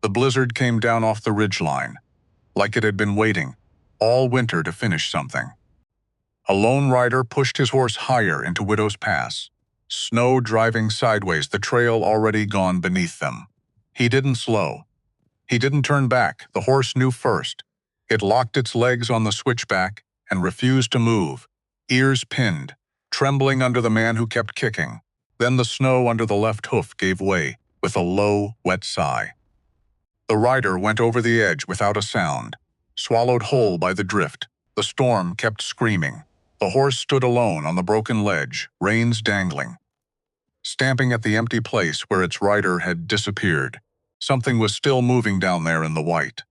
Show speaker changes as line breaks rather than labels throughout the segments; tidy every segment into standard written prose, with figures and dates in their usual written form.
The blizzard came down off the ridgeline, like it had been waiting all winter to finish something. A lone rider pushed his horse higher into Widow's Pass, snow driving sideways, the trail already gone beneath them. He didn't slow. He didn't turn back. The horse knew first. It locked its legs on the switchback and refused to move, ears pinned, trembling under the man who kept kicking. Then the snow under the left hoof gave way with a low, wet sigh. The rider went over the edge without a sound, swallowed whole by the drift. The storm kept screaming. The horse stood alone on the broken ledge, reins dangling, stamping at the empty place where its rider had disappeared. Something was still moving down there in the white.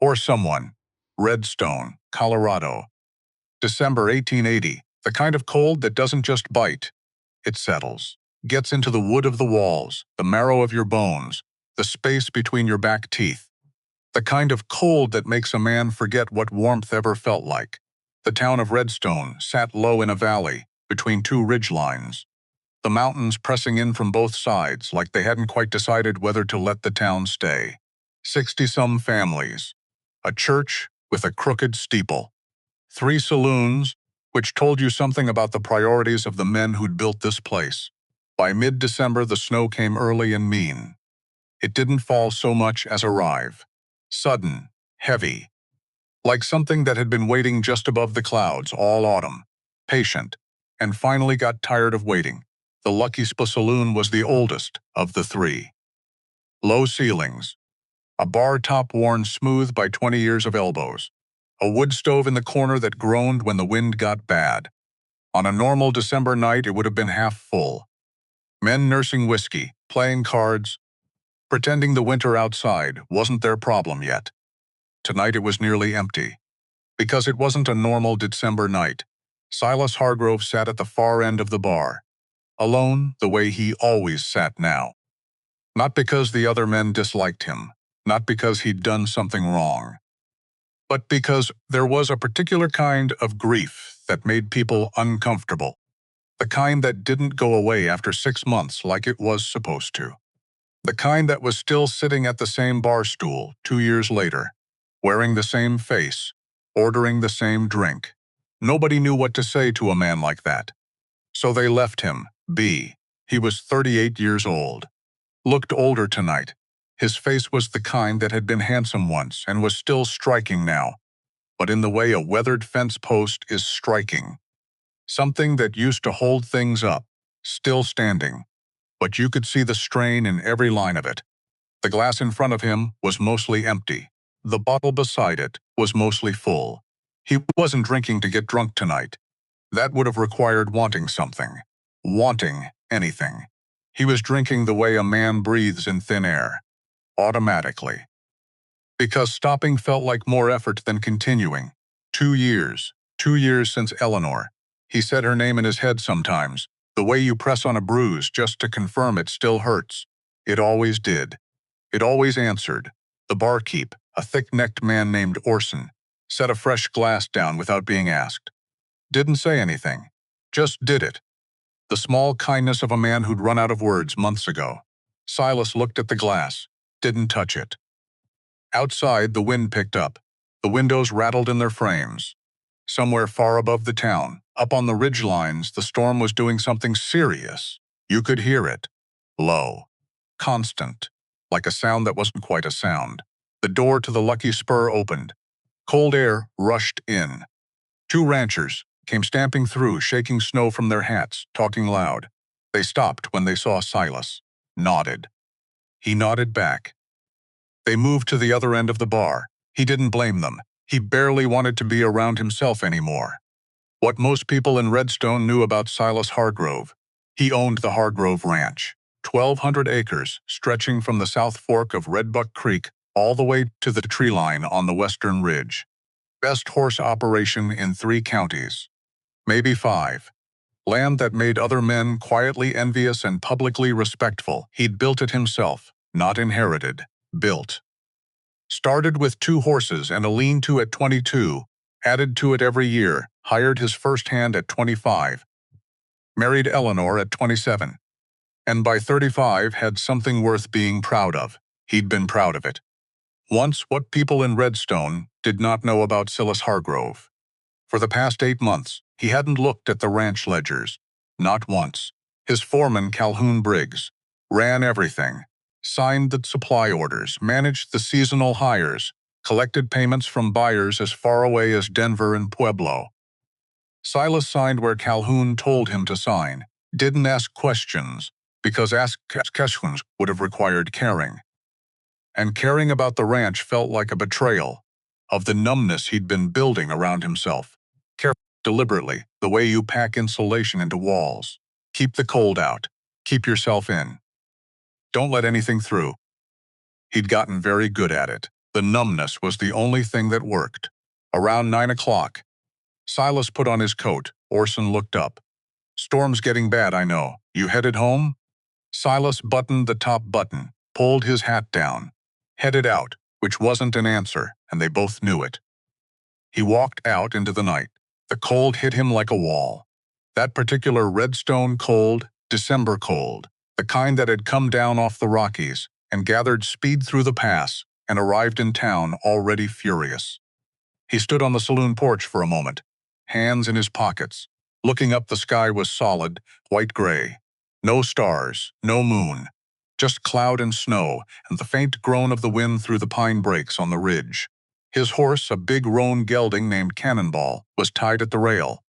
Or someone. Redstone, Colorado. December 1880. The kind of cold that doesn't just bite. It settles. Gets into the wood of the walls, the marrow of your bones, the space between your back teeth. The kind of cold that makes a man forget what warmth ever felt like. The town of Redstone sat low in a valley, between two ridgelines. The mountains pressing in from both sides like they hadn't quite decided whether to let the town stay. 60-some families. A church with a crooked steeple. 3 saloons, which told you something about the priorities of the men who'd built this place. By mid-December, the snow came early and mean. It didn't fall so much as arrive. Sudden, heavy. Like something that had been waiting just above the clouds all autumn. Patient, and finally got tired of waiting. The Lucky Saloon was the oldest of the 3. Low ceilings. A bar top worn smooth by 20 years of elbows. A wood stove in the corner that groaned when the wind got bad. On a normal December night, it would have been half full. Men nursing whiskey, playing cards, pretending the winter outside wasn't their problem yet. Tonight it was nearly empty. Because it wasn't a normal December night, Silas Hargrove sat at the far end of the bar. Alone, the way he always sat now. Not because the other men disliked him, not because he'd done something wrong, but because there was a particular kind of grief that made people uncomfortable. The kind that didn't go away after 6 months like it was supposed to. The kind that was still sitting at the same bar stool 2 years later, wearing the same face, ordering the same drink. Nobody knew what to say to a man like that. So they left him be. He was 38 years old. Looked older tonight. His face was the kind that had been handsome once and was still striking now, but in the way a weathered fence post is striking. Something that used to hold things up, still standing, but you could see the strain in every line of it. The glass in front of him was mostly empty. The bottle beside it was mostly full. He wasn't drinking to get drunk tonight. That would have required wanting something. Wanting anything. He was drinking the way a man breathes in thin air. Automatically. Because stopping felt like more effort than continuing. 2 years. 2 years since Eleanor. He said her name in his head sometimes, the way you press on a bruise just to confirm it still hurts. It always did. It always answered. The barkeep, a thick-necked man named Orson, set a fresh glass down without being asked. Didn't say anything. Just did it. The small kindness of a man who'd run out of words months ago. Silas looked at the glass. Didn't touch it. Outside, the wind picked up. The windows rattled in their frames. Somewhere far above the town, up on the ridgelines, the storm was doing something serious. You could hear it. Low. Constant. Like a sound that wasn't quite a sound. The door to the Lucky Spur opened. Cold air rushed in. 2 ranchers came stamping through, shaking snow from their hats, talking loud. They stopped when they saw Silas. Nodded. He nodded back. They moved to the other end of the bar. He didn't blame them. He barely wanted to be around himself anymore. What most people in Redstone knew about Silas Hargrove. He owned the Hargrove Ranch. 1,200 acres, stretching from the South Fork of Redbuck Creek all the way to the tree line on the western ridge. Best horse operation in 3 counties. Maybe 5. Land that made other men quietly envious and publicly respectful. He'd built it himself, not inherited. Built. Started with 2 horses and a lean-to at 22, added to it every year, hired his first hand at 25, married Eleanor at 27, and by 35 had something worth being proud of. He'd been proud of it. Once, what people in Redstone did not know about Silas Hargrove. For the past 8 months, he hadn't looked at the ranch ledgers. Not once. His foreman, Calhoun Briggs, ran everything, signed the supply orders, managed the seasonal hires, collected payments from buyers as far away as Denver and Pueblo. Silas signed where Calhoun told him to sign, didn't ask questions, because asking questions would have required caring. And caring about the ranch felt like a betrayal of the numbness he'd been building around himself. Care deliberately, the way you pack insulation into walls. Keep the cold out. Keep yourself in. Don't let anything through. He'd gotten very good at it. The numbness was the only thing that worked. Around 9 o'clock, Silas put on his coat. Orson looked up. "Storm's getting bad, I know. You headed home?" Silas buttoned the top button, pulled his hat down, headed out, which wasn't an answer, and they both knew it. He walked out into the night. The cold hit him like a wall. That particular Redstone cold, December cold, the kind that had come down off the Rockies and gathered speed through the pass and arrived in town already furious. He stood on the saloon porch for a moment, hands in his pockets. Looking up, the sky was solid, white-gray. No stars, no moon, just cloud and snow and the faint groan of the wind through the pine brakes on the ridge. His horse, a big roan gelding named Cannonball, was tied at the rail.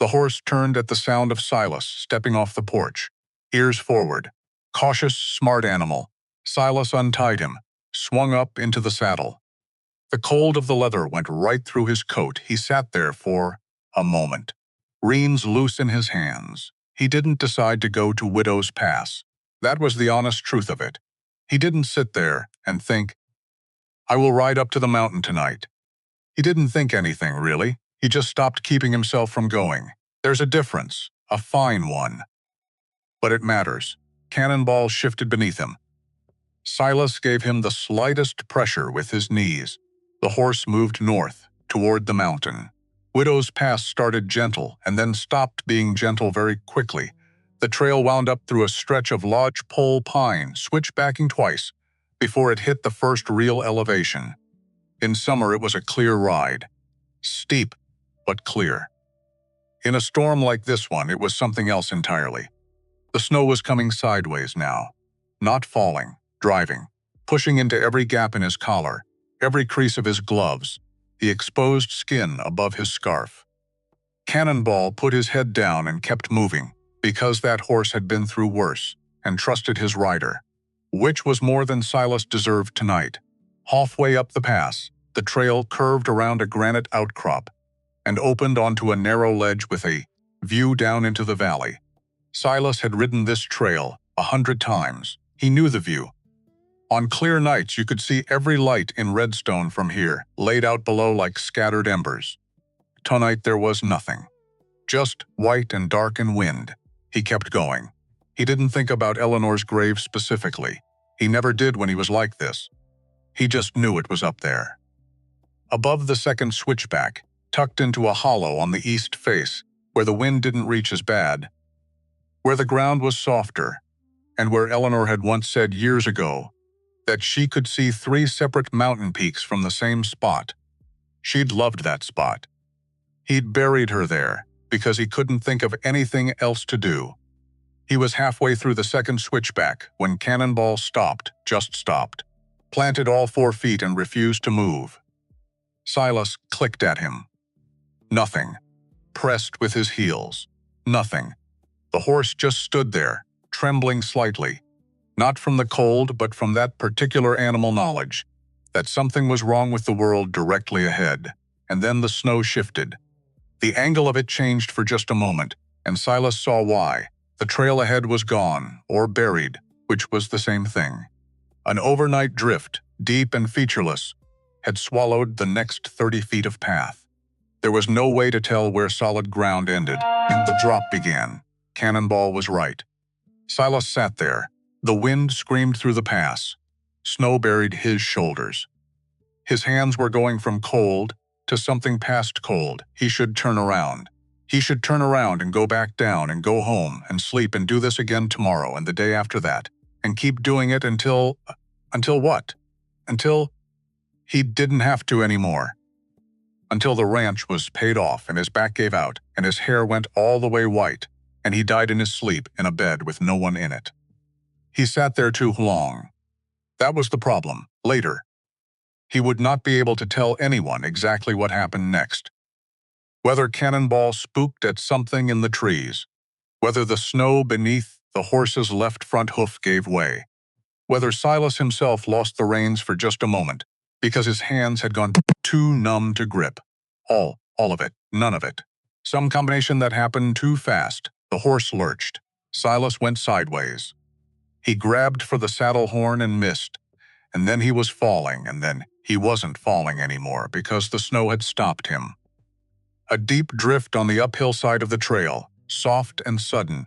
The horse turned at the sound of Silas stepping off the porch, ears forward. Cautious, smart animal. Silas untied him, swung up into the saddle. The cold of the leather went right through his coat. He sat there for a moment, reins loose in his hands. He didn't decide to go to Widow's Pass. That was the honest truth of it. He didn't sit there and think, "I will ride up to the mountain tonight." He didn't think anything, really. He just stopped keeping himself from going. There's a difference, a fine one. But it matters. Cannonball shifted beneath him. Silas gave him the slightest pressure with his knees. The horse moved north, toward the mountain. Widow's Pass started gentle and then stopped being gentle very quickly. The trail wound up through a stretch of lodgepole pine, switchbacking twice, before it hit the first real elevation. In summer, it was a clear ride. Steep, but clear. In a storm like this one, it was something else entirely. The snow was coming sideways now, not falling, driving, pushing into every gap in his collar, every crease of his gloves, the exposed skin above his scarf. Cannonball put his head down and kept moving, because that horse had been through worse, and trusted his rider, which was more than Silas deserved tonight. Halfway up the pass, the trail curved around a granite outcrop and opened onto a narrow ledge with a view down into the valley. Silas had ridden this trail 100 times. He knew the view. On clear nights, you could see every light in Redstone from here, laid out below like scattered embers. Tonight there was nothing. Just white and dark and wind. He kept going. He didn't think about Eleanor's grave specifically. He never did when he was like this. He just knew it was up there. Above the second switchback, tucked into a hollow on the east face, where the wind didn't reach as bad, where the ground was softer, and where Eleanor had once said years ago that she could see 3 separate mountain peaks from the same spot. She'd loved that spot. He'd buried her there because he couldn't think of anything else to do. He was halfway through the second switchback when Cannonball stopped, just stopped, planted all 4 feet and refused to move. Silas clicked at him. Nothing. Pressed with his heels. Nothing. The horse just stood there, trembling slightly. Not from the cold, but from that particular animal knowledge, that something was wrong with the world directly ahead. And then the snow shifted. The angle of it changed for just a moment, and Silas saw why. The trail ahead was gone, or buried, which was the same thing. An overnight drift, deep and featureless, had swallowed the next 30 feet of path. There was no way to tell where solid ground ended. The drop began. Cannonball was right. Silas sat there. The wind screamed through the pass. Snow buried his shoulders. His hands were going from cold to something past cold. He should turn around. He should turn around and go back down and go home and sleep and do this again tomorrow and the day after that, and keep doing it until Until what? Until he didn't have to anymore. Until the ranch was paid off and his back gave out and his hair went all the way white and he died in his sleep in a bed with no one in it. He sat there too long. That was the problem. Later, he would not be able to tell anyone exactly what happened next. Whether Cannonball spooked at something in the trees, whether the snow beneath the horse's left front hoof gave way, whether Silas himself lost the reins for just a moment because his hands had gone too numb to grip. All of it, none of it. Some combination that happened too fast. The horse lurched. Silas went sideways. He grabbed for the saddle horn and missed, and then he was falling, and then he wasn't falling anymore because the snow had stopped him. A deep drift on the uphill side of the trail, soft and sudden,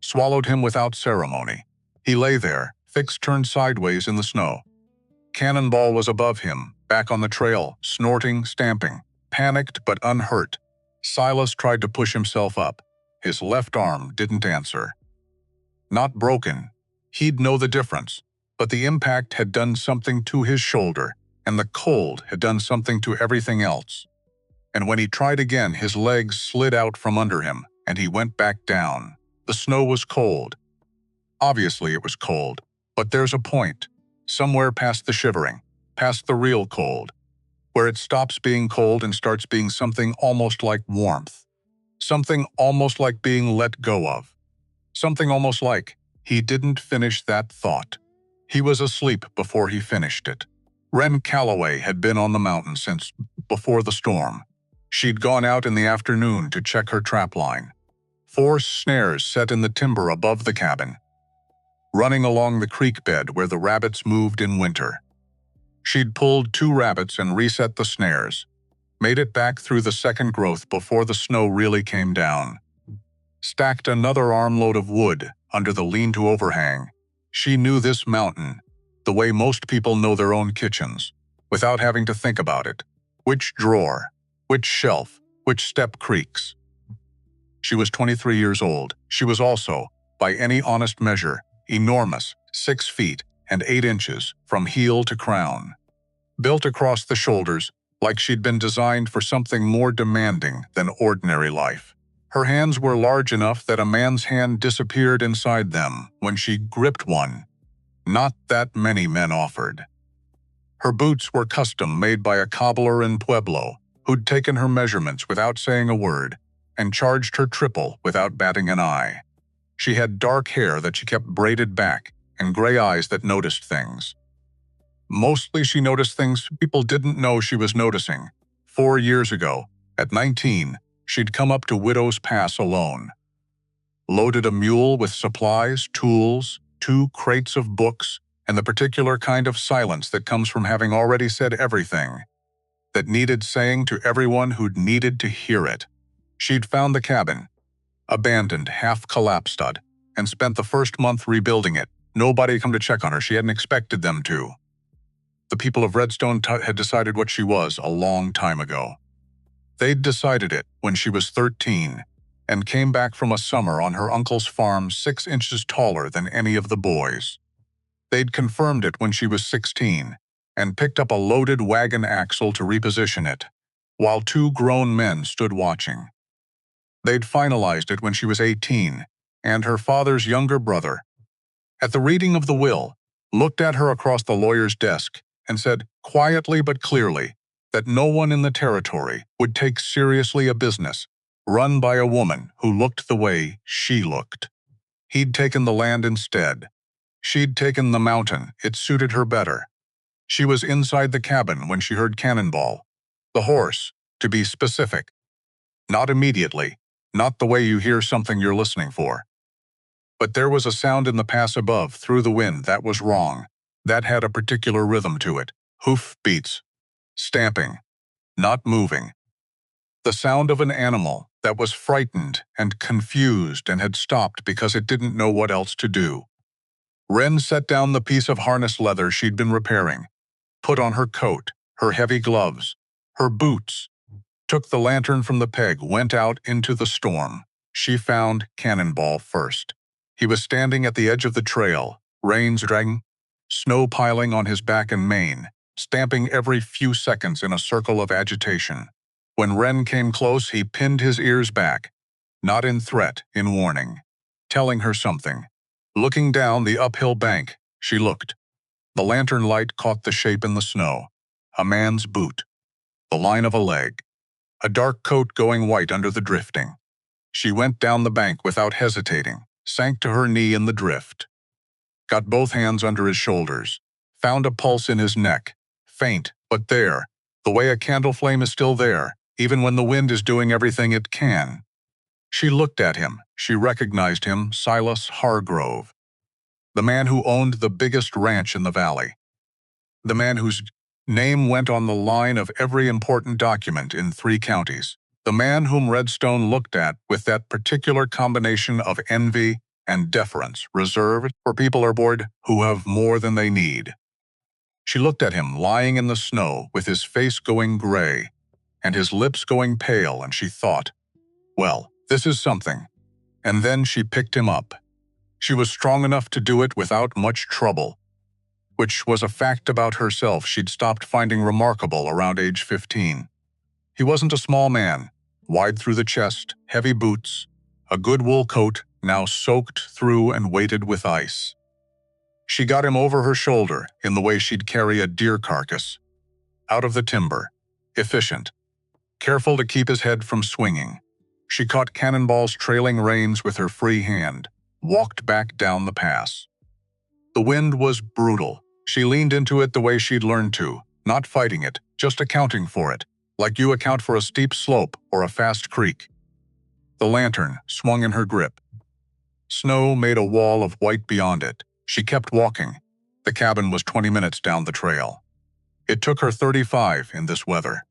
swallowed him without ceremony. He lay there, fix turned sideways in the snow. Cannonball was above him, back on the trail, snorting, stamping, panicked but unhurt. Silas tried to push himself up. His left arm didn't answer. Not broken. He'd know the difference, but the impact had done something to his shoulder, and the cold had done something to everything else. And when he tried again, his legs slid out from under him, and he went back down. The snow was cold. Obviously it was cold, but there's a point, somewhere past the shivering, past the real cold, where it stops being cold and starts being something almost like warmth. Something almost like being let go of. Something almost like he didn't finish that thought. He was asleep before he finished it. Wren Calloway had been on the mountain since before the storm. She'd gone out in the afternoon to check her trap line. 4 snares set in the timber above the cabin, running along the creek bed where the rabbits moved in winter. She'd pulled 2 rabbits and reset the snares, made it back through the second growth before the snow really came down. Stacked another armload of wood under the lean-to overhang. She knew this mountain, the way most people know their own kitchens, without having to think about it. Which drawer, which shelf, which step creaks. She was 23 years old. She was also, by any honest measure, enormous, 6 feet and 8 inches from heel to crown. Built across the shoulders, like she'd been designed for something more demanding than ordinary life. Her hands were large enough that a man's hand disappeared inside them when she gripped one. Not that many men offered. Her boots were custom made by a cobbler in Pueblo who'd taken her measurements without saying a word and charged her triple without batting an eye. She had dark hair that she kept braided back and gray eyes that noticed things. Mostly she noticed things people didn't know she was noticing. 4 years ago, at 19, she'd come up to Widow's Pass alone. Loaded a mule with supplies, tools, 2 crates of books, and the particular kind of silence that comes from having already said everything that needed saying to everyone who'd needed to hear it. She'd found the cabin, abandoned, half-collapsed, and spent the first month rebuilding it. Nobody had come to check on her. She hadn't expected them to. The people of Redstone had decided what she was a long time ago. They'd decided it when she was 13 and came back from a summer on her uncle's farm 6 inches taller than any of the boys. They'd confirmed it when she was 16 and picked up a loaded wagon axle to reposition it, while 2 grown men stood watching. They'd finalized it when she was 18, and her father's younger brother, at the reading of the will, looked at her across the lawyer's desk and said quietly but clearly that no one in the territory would take seriously a business run by a woman who looked the way she looked. He'd taken the land instead. She'd taken the mountain. It suited her better. She was inside the cabin when she heard Cannonball. The horse, to be specific. Not immediately, not the way you hear something you're listening for. But there was a sound in the pass above through the wind that was wrong. That had a particular rhythm to it. Hoof beats. Stamping. Not moving. The sound of an animal that was frightened and confused and had stopped because it didn't know what else to do. Wren set down the piece of harness leather she'd been repairing, put on her coat, her heavy gloves, her boots, took the lantern from the peg, went out into the storm. She found Cannonball first. He was standing at the edge of the trail, reins dragging, snow piling on his back and mane, stamping every few seconds in a circle of agitation. When Wren came close, he pinned his ears back, not in threat, in warning, telling her something. Looking down the uphill bank, she looked. The lantern light caught the shape in the snow. A man's boot. The line of a leg. A dark coat going white under the drifting. She went down the bank without hesitating, sank to her knee in the drift. Got both hands under his shoulders. Found a pulse in his neck. Faint, but there. The way a candle flame is still there, even when the wind is doing everything it can. She looked at him. She recognized him, Silas Hargrove. The man who owned the biggest ranch in the valley. The man whose name went on the line of every important document in 3 counties. The man whom Redstone looked at with that particular combination of envy and deference reserved for people aboard who have more than they need. She looked at him lying in the snow with his face going gray and his lips going pale, and she thought, well, this is something. And then she picked him up. She was strong enough to do it without much trouble, which was a fact about herself she'd stopped finding remarkable around age 15. He wasn't a small man, wide through the chest, heavy boots, a good wool coat now soaked through and weighted with ice. She got him over her shoulder in the way she'd carry a deer carcass. Out of the timber, efficient, careful to keep his head from swinging. She caught Cannonball's trailing reins with her free hand, walked back down the pass. The wind was brutal. She leaned into it the way she'd learned to, not fighting it, just accounting for it, like you account for a steep slope or a fast creek. The lantern swung in her grip. Snow made a wall of white beyond it. She kept walking. The cabin was 20 minutes down the trail. It took her 35 in this weather.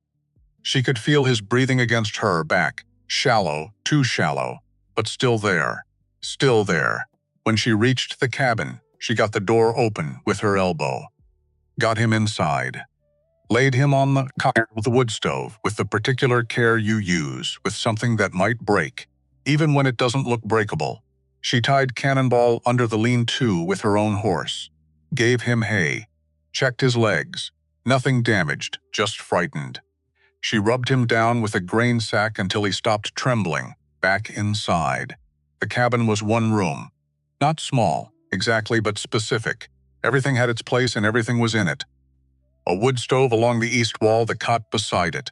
She could feel his breathing against her back, shallow, too shallow, but still there, still there. When she reached the cabin, she got the door open with her elbow. Got him inside. Laid him on the cot with the wood stove with the particular care you use with something that might break, even when it doesn't look breakable. She tied Cannonball under the lean-to with her own horse. Gave him hay. Checked his legs. Nothing damaged, just frightened. She rubbed him down with a grain sack until he stopped trembling, back inside. The cabin was 1 room. Not small, exactly, but specific. Everything had its place and everything was in it. A wood stove along the east wall, the cot beside it.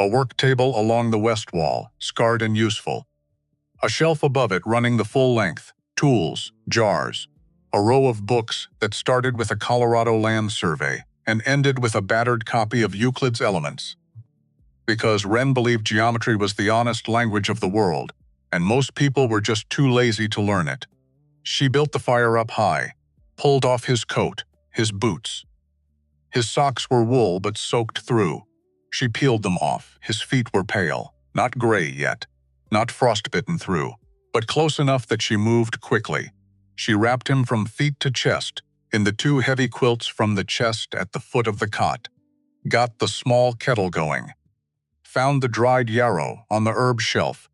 A work table along the west wall, scarred and useful. A shelf above it running the full length, tools, jars. A row of books that started with a Colorado land survey and ended with a battered copy of Euclid's Elements. Because Wren believed geometry was the honest language of the world, and most people were just too lazy to learn it. She built the fire up high, pulled off his coat, his boots. His socks were wool but soaked through. She peeled them off. His feet were pale, not gray yet, not frostbitten through, but close enough that she moved quickly. She wrapped him from feet to chest, in the 2 heavy quilts from the chest at the foot of the cot. Got the small kettle going. Found the dried yarrow on the herb shelf,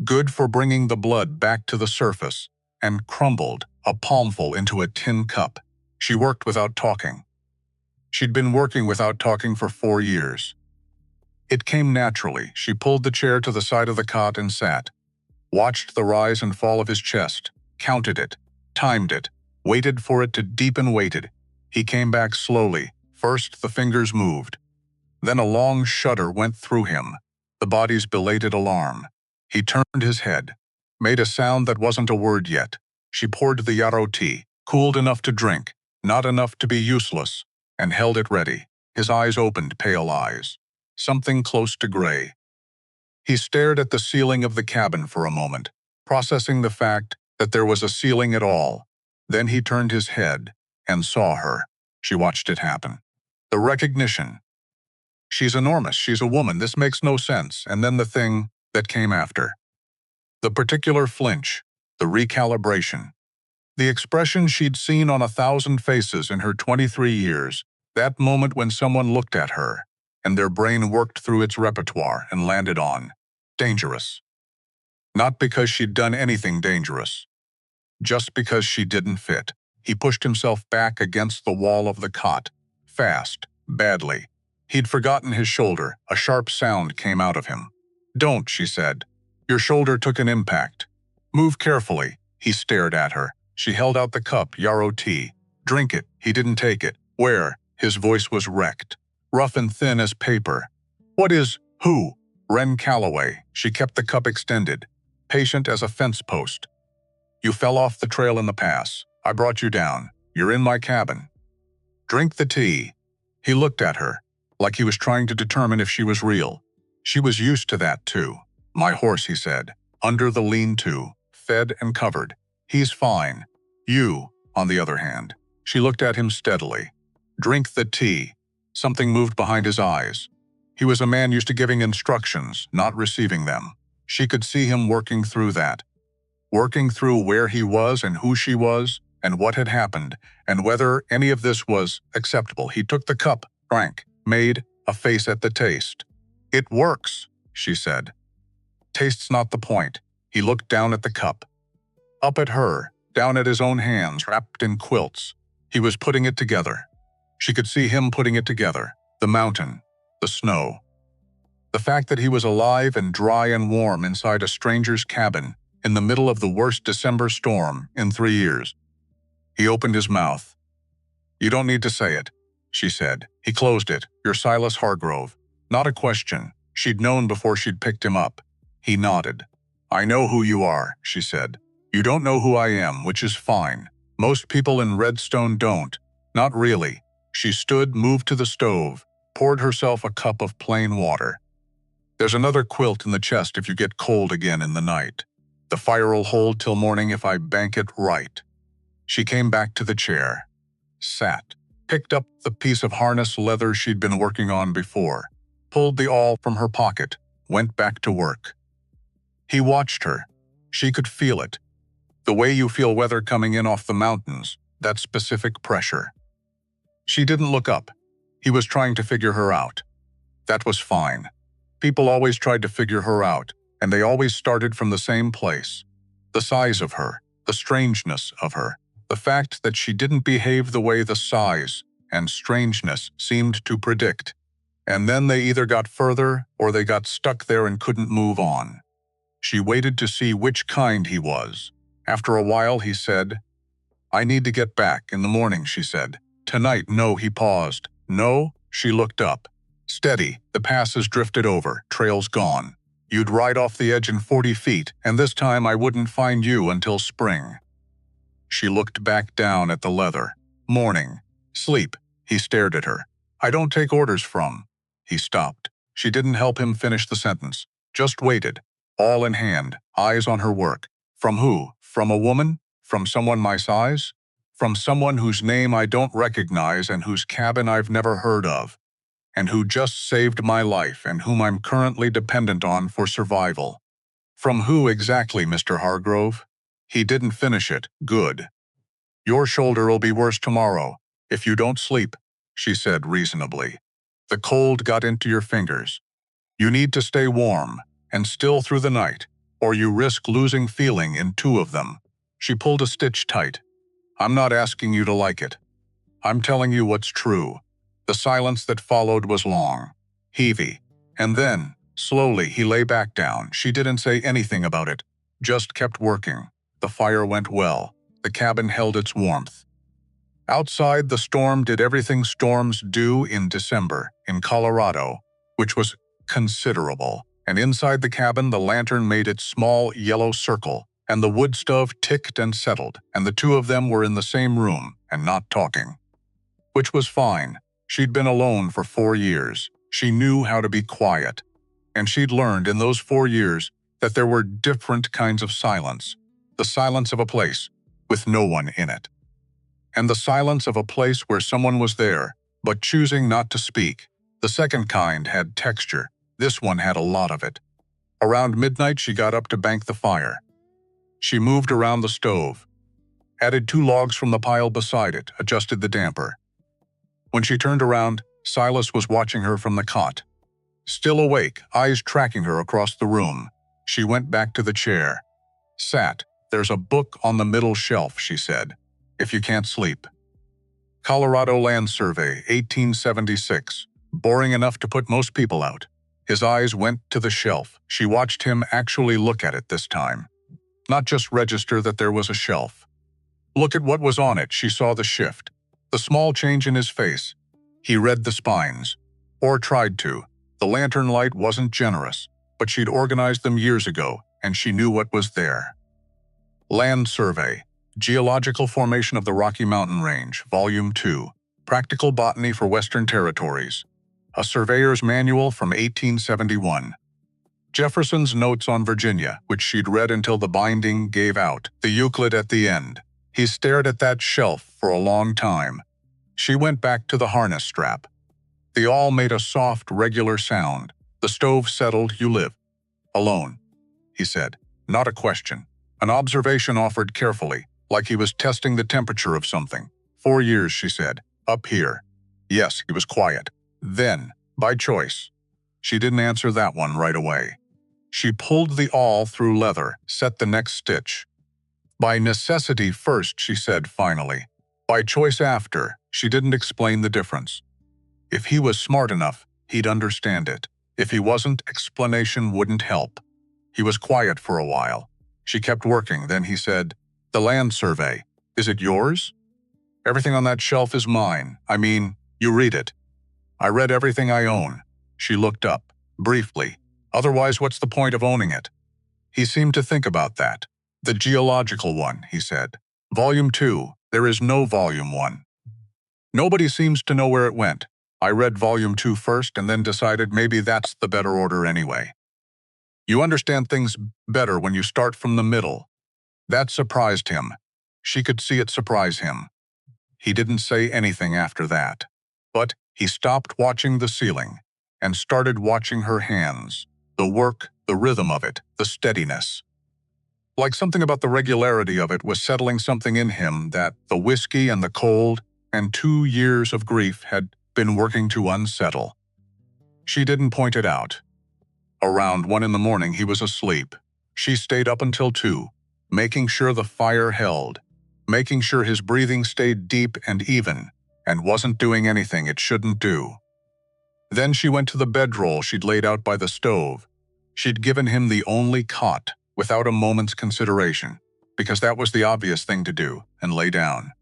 good for bringing the blood back to the surface, and crumbled a palmful into a tin cup. She worked without talking. She'd been working without talking for 4 years. It came naturally. She pulled the chair to the side of the cot and sat. Watched the rise and fall of his chest, counted it, timed it, waited for it to deepen, waited. He came back slowly. First the fingers moved. Then a long shudder went through him, the body's belated alarm. He turned his head, made a sound that wasn't a word yet. She poured the yarrow tea, cooled enough to drink, not enough to be useless, and held it ready. His eyes opened, pale eyes. Something close to gray. He stared at the ceiling of the cabin for a moment, processing the fact that there was a ceiling at all. Then he turned his head and saw her. She watched it happen. The recognition. She's enormous, she's a woman, this makes no sense. And then the thing that came after. The particular flinch, the recalibration. The expression she'd seen on 1,000 faces in her 23 years, that moment when someone looked at her, and their brain worked through its repertoire and landed on dangerous. Not because she'd done anything dangerous, just because she didn't fit. He pushed himself back against the wall of the cot. Fast. Badly. He'd forgotten his shoulder. A sharp sound came out of him. "Don't," she said. "Your shoulder took an impact. Move carefully." He stared at her. She held out the cup, yarrow tea. "Drink it." He didn't take it. "Where?" His voice was wrecked. Rough and thin as paper. "What is, who?" "Wren Calloway." She kept the cup extended, patient as a fence post. "You fell off the trail in the pass. I brought you down. You're in my cabin. Drink the tea." He looked at her, like he was trying to determine if she was real. She was used to that too. "My horse," he said, under the lean-to, fed and covered. "He's fine. You, on the other hand." She looked at him steadily. "Drink the tea." Something moved behind his eyes. He was a man used to giving instructions, not receiving them. She could see him working through that. Working through where he was and who she was, and what had happened, and whether any of this was acceptable. He took the cup, drank, made a face at the taste. "It works," she said. "Taste's not the point." He looked down at the cup. Up at her, down at his own hands wrapped in quilts. He was putting it together. She could see him putting it together. The mountain, the snow. The fact that he was alive and dry and warm inside a stranger's cabin in the middle of the worst December storm in 3 years. He opened his mouth. "You don't need to say it," she said. He closed it. "You're Silas Hargrove." Not a question. She'd known before she'd picked him up. He nodded. "I know who you are," she said. "You don't know who I am, which is fine. Most people in Redstone don't. Not really." She stood, moved to the stove, poured herself a cup of plain water. "There's another quilt in the chest if you get cold again in the night. The fire'll hold till morning if I bank it right." She came back to the chair, sat, picked up the piece of harness leather she'd been working on before, pulled the awl from her pocket, went back to work. He watched her. She could feel it. The way you feel weather coming in off the mountains, that specific pressure. She didn't look up. He was trying to figure her out. That was fine. People always tried to figure her out, and they always started from the same place. The size of her, the strangeness of her, the fact that she didn't behave the way the size and strangeness seemed to predict. And then they either got further or they got stuck there and couldn't move on. She waited to see which kind he was. After a while, he said, "I need to get back in the morning," she said. "Tonight, no," he paused. "No?" She looked up. "Steady, the pass has drifted over, trail's gone. You'd ride off the edge in 40 feet, and this time I wouldn't find you until spring." She looked back down at the leather. "Morning. Sleep." He stared at her. "I don't take orders from." He stopped. She didn't help him finish the sentence. Just waited, all in hand, eyes on her work. From who? From a woman? From someone my size? From someone whose name I don't recognize and whose cabin I've never heard of, and who just saved my life and whom I'm currently dependent on for survival. From who exactly, Mr. Hargrove? He didn't finish it. Good. "Your shoulder'll be worse tomorrow, if you don't sleep," she said reasonably. "The cold got into your fingers. You need to stay warm and still through the night, or you risk losing feeling in 2 of them." She pulled a stitch tight. "I'm not asking you to like it. I'm telling you what's true." The silence that followed was long, heavy, and then, slowly, he lay back down. She didn't say anything about it, just kept working. The fire went well. The cabin held its warmth. Outside, the storm did everything storms do in December, in Colorado, which was considerable. And inside the cabin, the lantern made its small yellow circle, and the wood stove ticked and settled, and the 2 of them were in the same room and not talking. Which was fine. She'd been alone for 4 years. She knew how to be quiet. And she'd learned in those 4 years that there were different kinds of silence. The silence of a place with no one in it. And the silence of a place where someone was there, but choosing not to speak. The second kind had texture. This one had a lot of it. Around midnight, she got up to bank the fire. She moved around the stove, added 2 logs from the pile beside it, adjusted the damper. When she turned around, Silas was watching her from the cot. Still awake, eyes tracking her across the room. She went back to the chair. Sat. "There's a book on the middle shelf," she said. if you can't sleep. Colorado Land Survey, 1876. Boring enough to put most people out. His eyes went to the shelf. She watched him actually look at it this time. Not just register that there was a shelf. Look at what was on it. She saw the shift. The small change in his face. He read the spines. Or tried to. The lantern light wasn't generous, but she'd organized them years ago, and she knew what was there. Land Survey. Geological Formation of the Rocky Mountain Range, Volume 2. Practical Botany for Western Territories. A Surveyor's Manual from 1871. Jefferson's Notes on Virginia, which she'd read until the binding gave out, the Euclid at the end. He stared at that shelf for a long time. She went back to the harness strap. The awl made a soft, regular sound. The stove settled. You live alone, he said. Not a question. An observation offered carefully, like he was testing the temperature of something. 4 years, she said. Up here. Yes, he was quiet. Then, by choice. She didn't answer that one right away. She pulled the awl through leather, set the next stitch. By necessity first, she said finally. By choice after. She didn't explain the difference. If he was smart enough, he'd understand it. If he wasn't, explanation wouldn't help. He was quiet for a while. She kept working, then he said, The Land Survey. Is it yours? Everything on that shelf is mine. I mean, you read it. I read everything I own. She looked up, briefly. Otherwise, what's the point of owning it? He seemed to think about that. The geological one, he said. Volume 2. There is no Volume 1. Nobody seems to know where it went. I read Volume 2 first and then decided maybe that's the better order anyway. You understand things better when you start from the middle. That surprised him. She could see it surprise him. He didn't say anything after that. But he stopped watching the ceiling and started watching her hands. The work, the rhythm of it, the steadiness. Like something about the regularity of it was settling something in him that the whiskey and the cold and 2 years of grief had been working to unsettle. She didn't point it out. Around 1 in the morning he was asleep. She stayed up until 2, making sure the fire held, making sure his breathing stayed deep and even, and wasn't doing anything it shouldn't do. Then she went to the bedroll she'd laid out by the stove. She'd given him the only cot, without a moment's consideration, because that was the obvious thing to do, and lay down.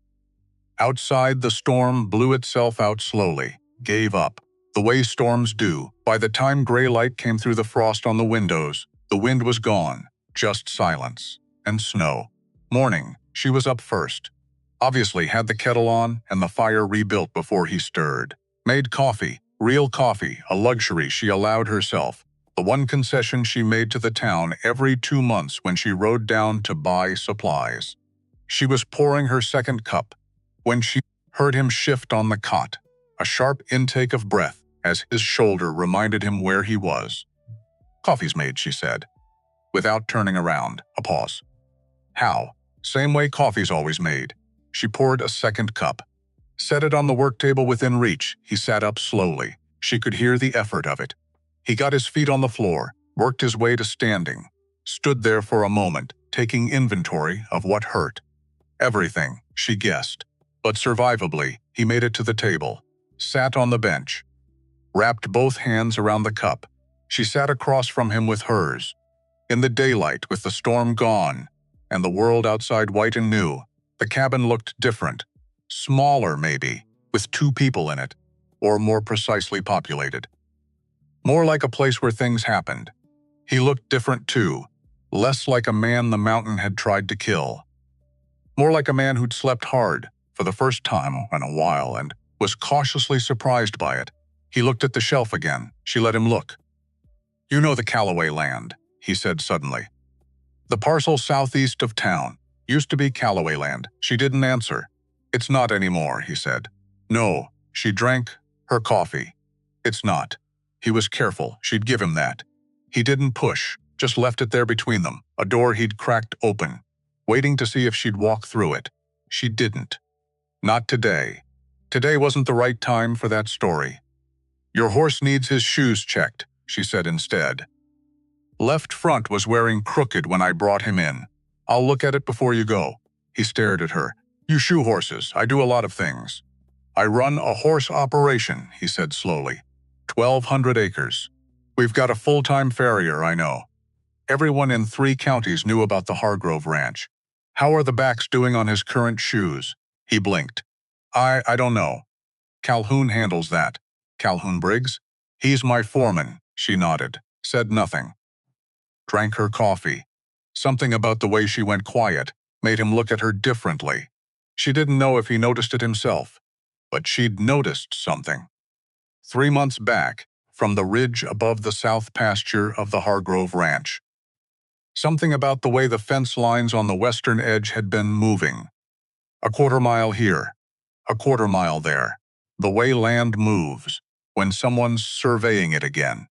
Outside, the storm blew itself out slowly, gave up, the way storms do. By the time gray light came through the frost on the windows, the wind was gone, just silence, and snow. Morning, she was up first. Obviously had the kettle on and the fire rebuilt before he stirred. Made coffee, real coffee, a luxury she allowed herself. The one concession she made to the town every 2 months when she rode down to buy supplies. She was pouring her second cup when she heard him shift on the cot, a sharp intake of breath as his shoulder reminded him where he was. Coffee's made, she said, without turning around. A pause. How? Same way coffee's always made. She poured a second cup. Set it on the work table within reach. He sat up slowly. She could hear the effort of it. He got his feet on the floor, worked his way to standing, stood there for a moment, taking inventory of what hurt. Everything, she guessed. But survivably, he made it to the table, sat on the bench, wrapped both hands around the cup. She sat across from him with hers. In the daylight, with the storm gone, and the world outside white and new, the cabin looked different. Smaller, maybe, with 2 people in it, or more precisely populated. More like a place where things happened. He looked different too, less like a man the mountain had tried to kill. More like a man who'd slept hard, for the first time in a while, and was cautiously surprised by it. He looked at the shelf again. She let him look. You know the Callaway land, he said suddenly. The parcel southeast of town used to be Callaway land. She didn't answer. It's not anymore, he said. No, she drank her coffee. It's not. He was careful. She'd give him that. He didn't push, just left it there between them, a door he'd cracked open, waiting to see if she'd walk through it. She didn't. Not today. Today wasn't the right time for that story. Your horse needs his shoes checked, she said instead. Left front was wearing crooked when I brought him in. I'll look at it before you go. He stared at her. You shoe horses. I do a lot of things. I run a horse operation, he said slowly. 1,200 acres. We've got a full-time farrier, I know. Everyone in 3 counties knew about the Hargrove Ranch. How are the backs doing on his current shoes? He blinked. I don't know. Calhoun handles that. Calhoun Briggs? He's my foreman, she nodded, said nothing. Drank her coffee. Something about the way she went quiet made him look at her differently. She didn't know if he noticed it himself, but she'd noticed something. 3 months back, from the ridge above the south pasture of the Hargrove Ranch. Something about the way the fence lines on the western edge had been moving. A quarter mile here, a quarter mile there. The way land moves when someone's surveying it again.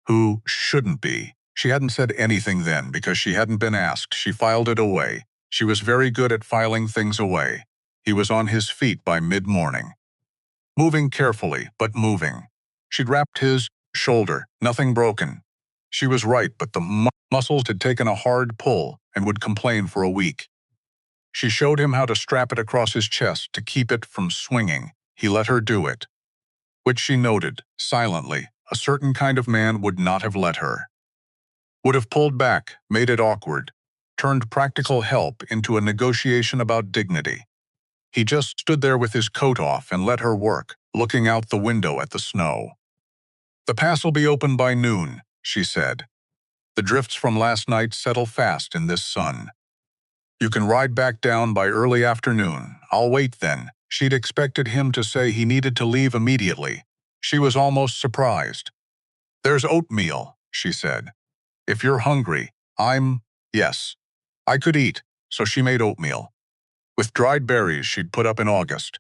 Who shouldn't be. She hadn't said anything then because she hadn't been asked. She filed it away. She was very good at filing things away. He was on his feet by mid-morning. Moving carefully, but moving. She'd wrapped his shoulder, nothing broken. She was right, but the muscles had taken a hard pull and would complain for a week. She showed him how to strap it across his chest to keep it from swinging. He let her do it. Which she noted, silently, a certain kind of man would not have let her. Would have pulled back, made it awkward, turned practical help into a negotiation about dignity. He just stood there with his coat off and let her work, looking out the window at the snow. The pass'll be open by noon, she said. The drifts from last night settle fast in this sun. You can ride back down by early afternoon. I'll wait then. She'd expected him to say he needed to leave immediately. She was almost surprised. There's oatmeal, she said. If you're hungry, yes. I could eat, so she made oatmeal. With dried berries she'd put up in August,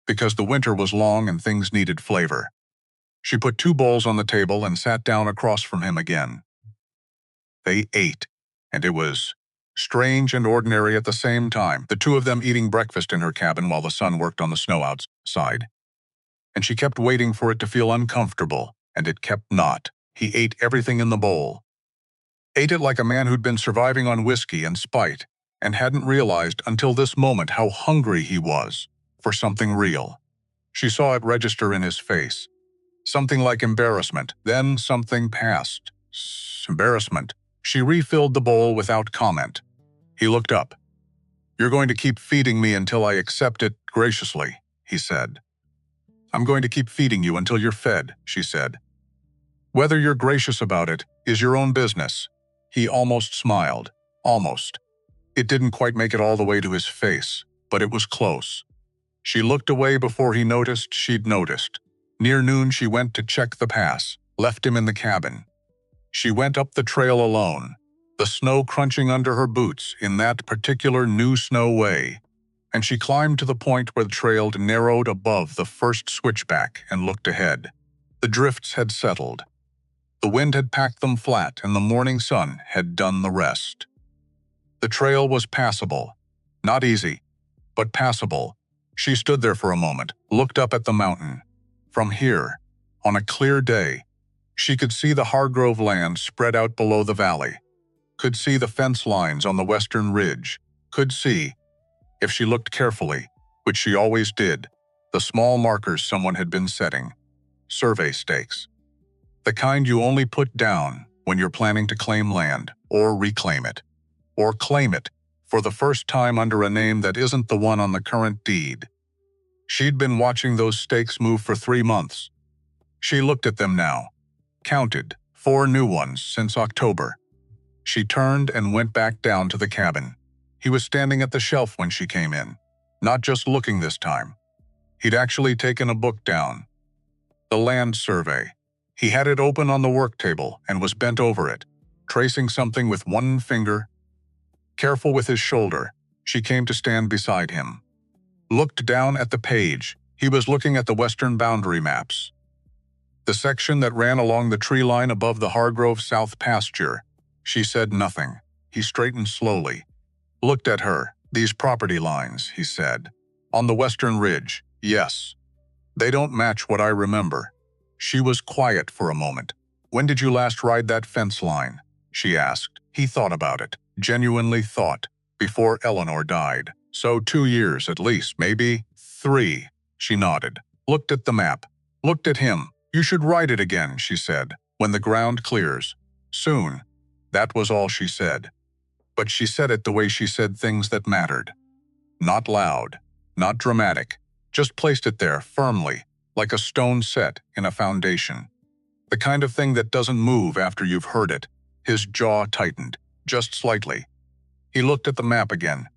because the winter was long and things needed flavor. She put 2 bowls on the table and sat down across from him again. They ate, and it was strange and ordinary at the same time, the 2 of them eating breakfast in her cabin while the sun worked on the snow outside. And she kept waiting for it to feel uncomfortable, and it kept not. He ate everything in the bowl. Ate it like a man who'd been surviving on whiskey and spite, and hadn't realized until this moment how hungry he was for something real. She saw it register in his face. Something like embarrassment, then something past. Embarrassment. She refilled the bowl without comment. He looked up. You're going to keep feeding me until I accept it graciously, he said. I'm going to keep feeding you until you're fed, she said. Whether you're gracious about it is your own business. He almost smiled. Almost. It didn't quite make it all the way to his face, but it was close. She looked away before he noticed she'd noticed. Near noon she went to check the pass, left him in the cabin. She went up the trail alone, the snow crunching under her boots in that particular new snow way, and she climbed to the point where the trail narrowed above the first switchback and looked ahead. The drifts had settled. The wind had packed them flat and the morning sun had done the rest. The trail was passable. Not easy, but passable. She stood there for a moment, looked up at the mountain. From here, on a clear day, she could see the Hargrove land spread out below the valley, could see the fence lines on the western ridge, could see, if she looked carefully, which she always did, the small markers someone had been setting. Survey stakes. The kind you only put down when you're planning to claim land, or reclaim it, or claim it for the first time under a name that isn't the one on the current deed. She'd been watching those stakes move for 3 months. She looked at them now, counted 4 new ones since October. She turned and went back down to the cabin. He was standing at the shelf when she came in, not just looking this time. He'd actually taken a book down. The land survey. He had it open on the work table and was bent over it, tracing something with one finger. Careful with his shoulder, she came to stand beside him. Looked down at the page. He was looking at the western boundary maps. The section that ran along the tree line above the Hargrove South pasture. She said nothing. He straightened slowly. Looked at her. These property lines, he said. On the western ridge, yes. They don't match what I remember. She was quiet for a moment. When did you last ride that fence line? She asked. He thought about it. Genuinely thought. Before Eleanor died. So 2 years at least, maybe 3. She nodded, looked at the map, looked at him. You should write it again, she said, when the ground clears. Soon. That was all she said. But she said it the way she said things that mattered. Not loud, not dramatic, just placed it there firmly, like a stone set in a foundation. The kind of thing that doesn't move after you've heard it. His jaw tightened, just slightly. He looked at the map again.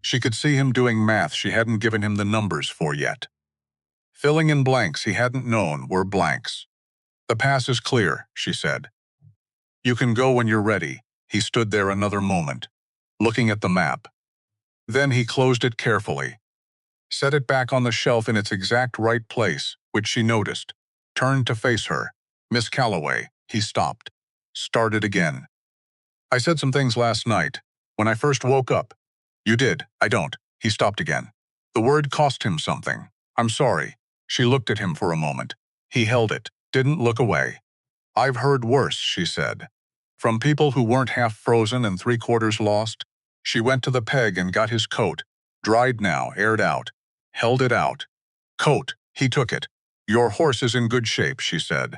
She could see him doing math she hadn't given him the numbers for yet. Filling in blanks he hadn't known were blanks. The pass is clear, she said. You can go when you're ready. He stood there another moment, looking at the map. Then he closed it carefully, set it back on the shelf in its exact right place, which she noticed, turned to face her. Miss Calloway, he stopped, started again. I said some things last night, when I first woke up. You did, I don't. He stopped again. The word cost him something. I'm sorry. She looked at him for a moment. He held it, didn't look away. I've heard worse, she said. From people who weren't half frozen and 3/4 lost. She went to the peg and got his coat, dried now, aired out, held it out. Coat, he took it. Your horse is in good shape, she said.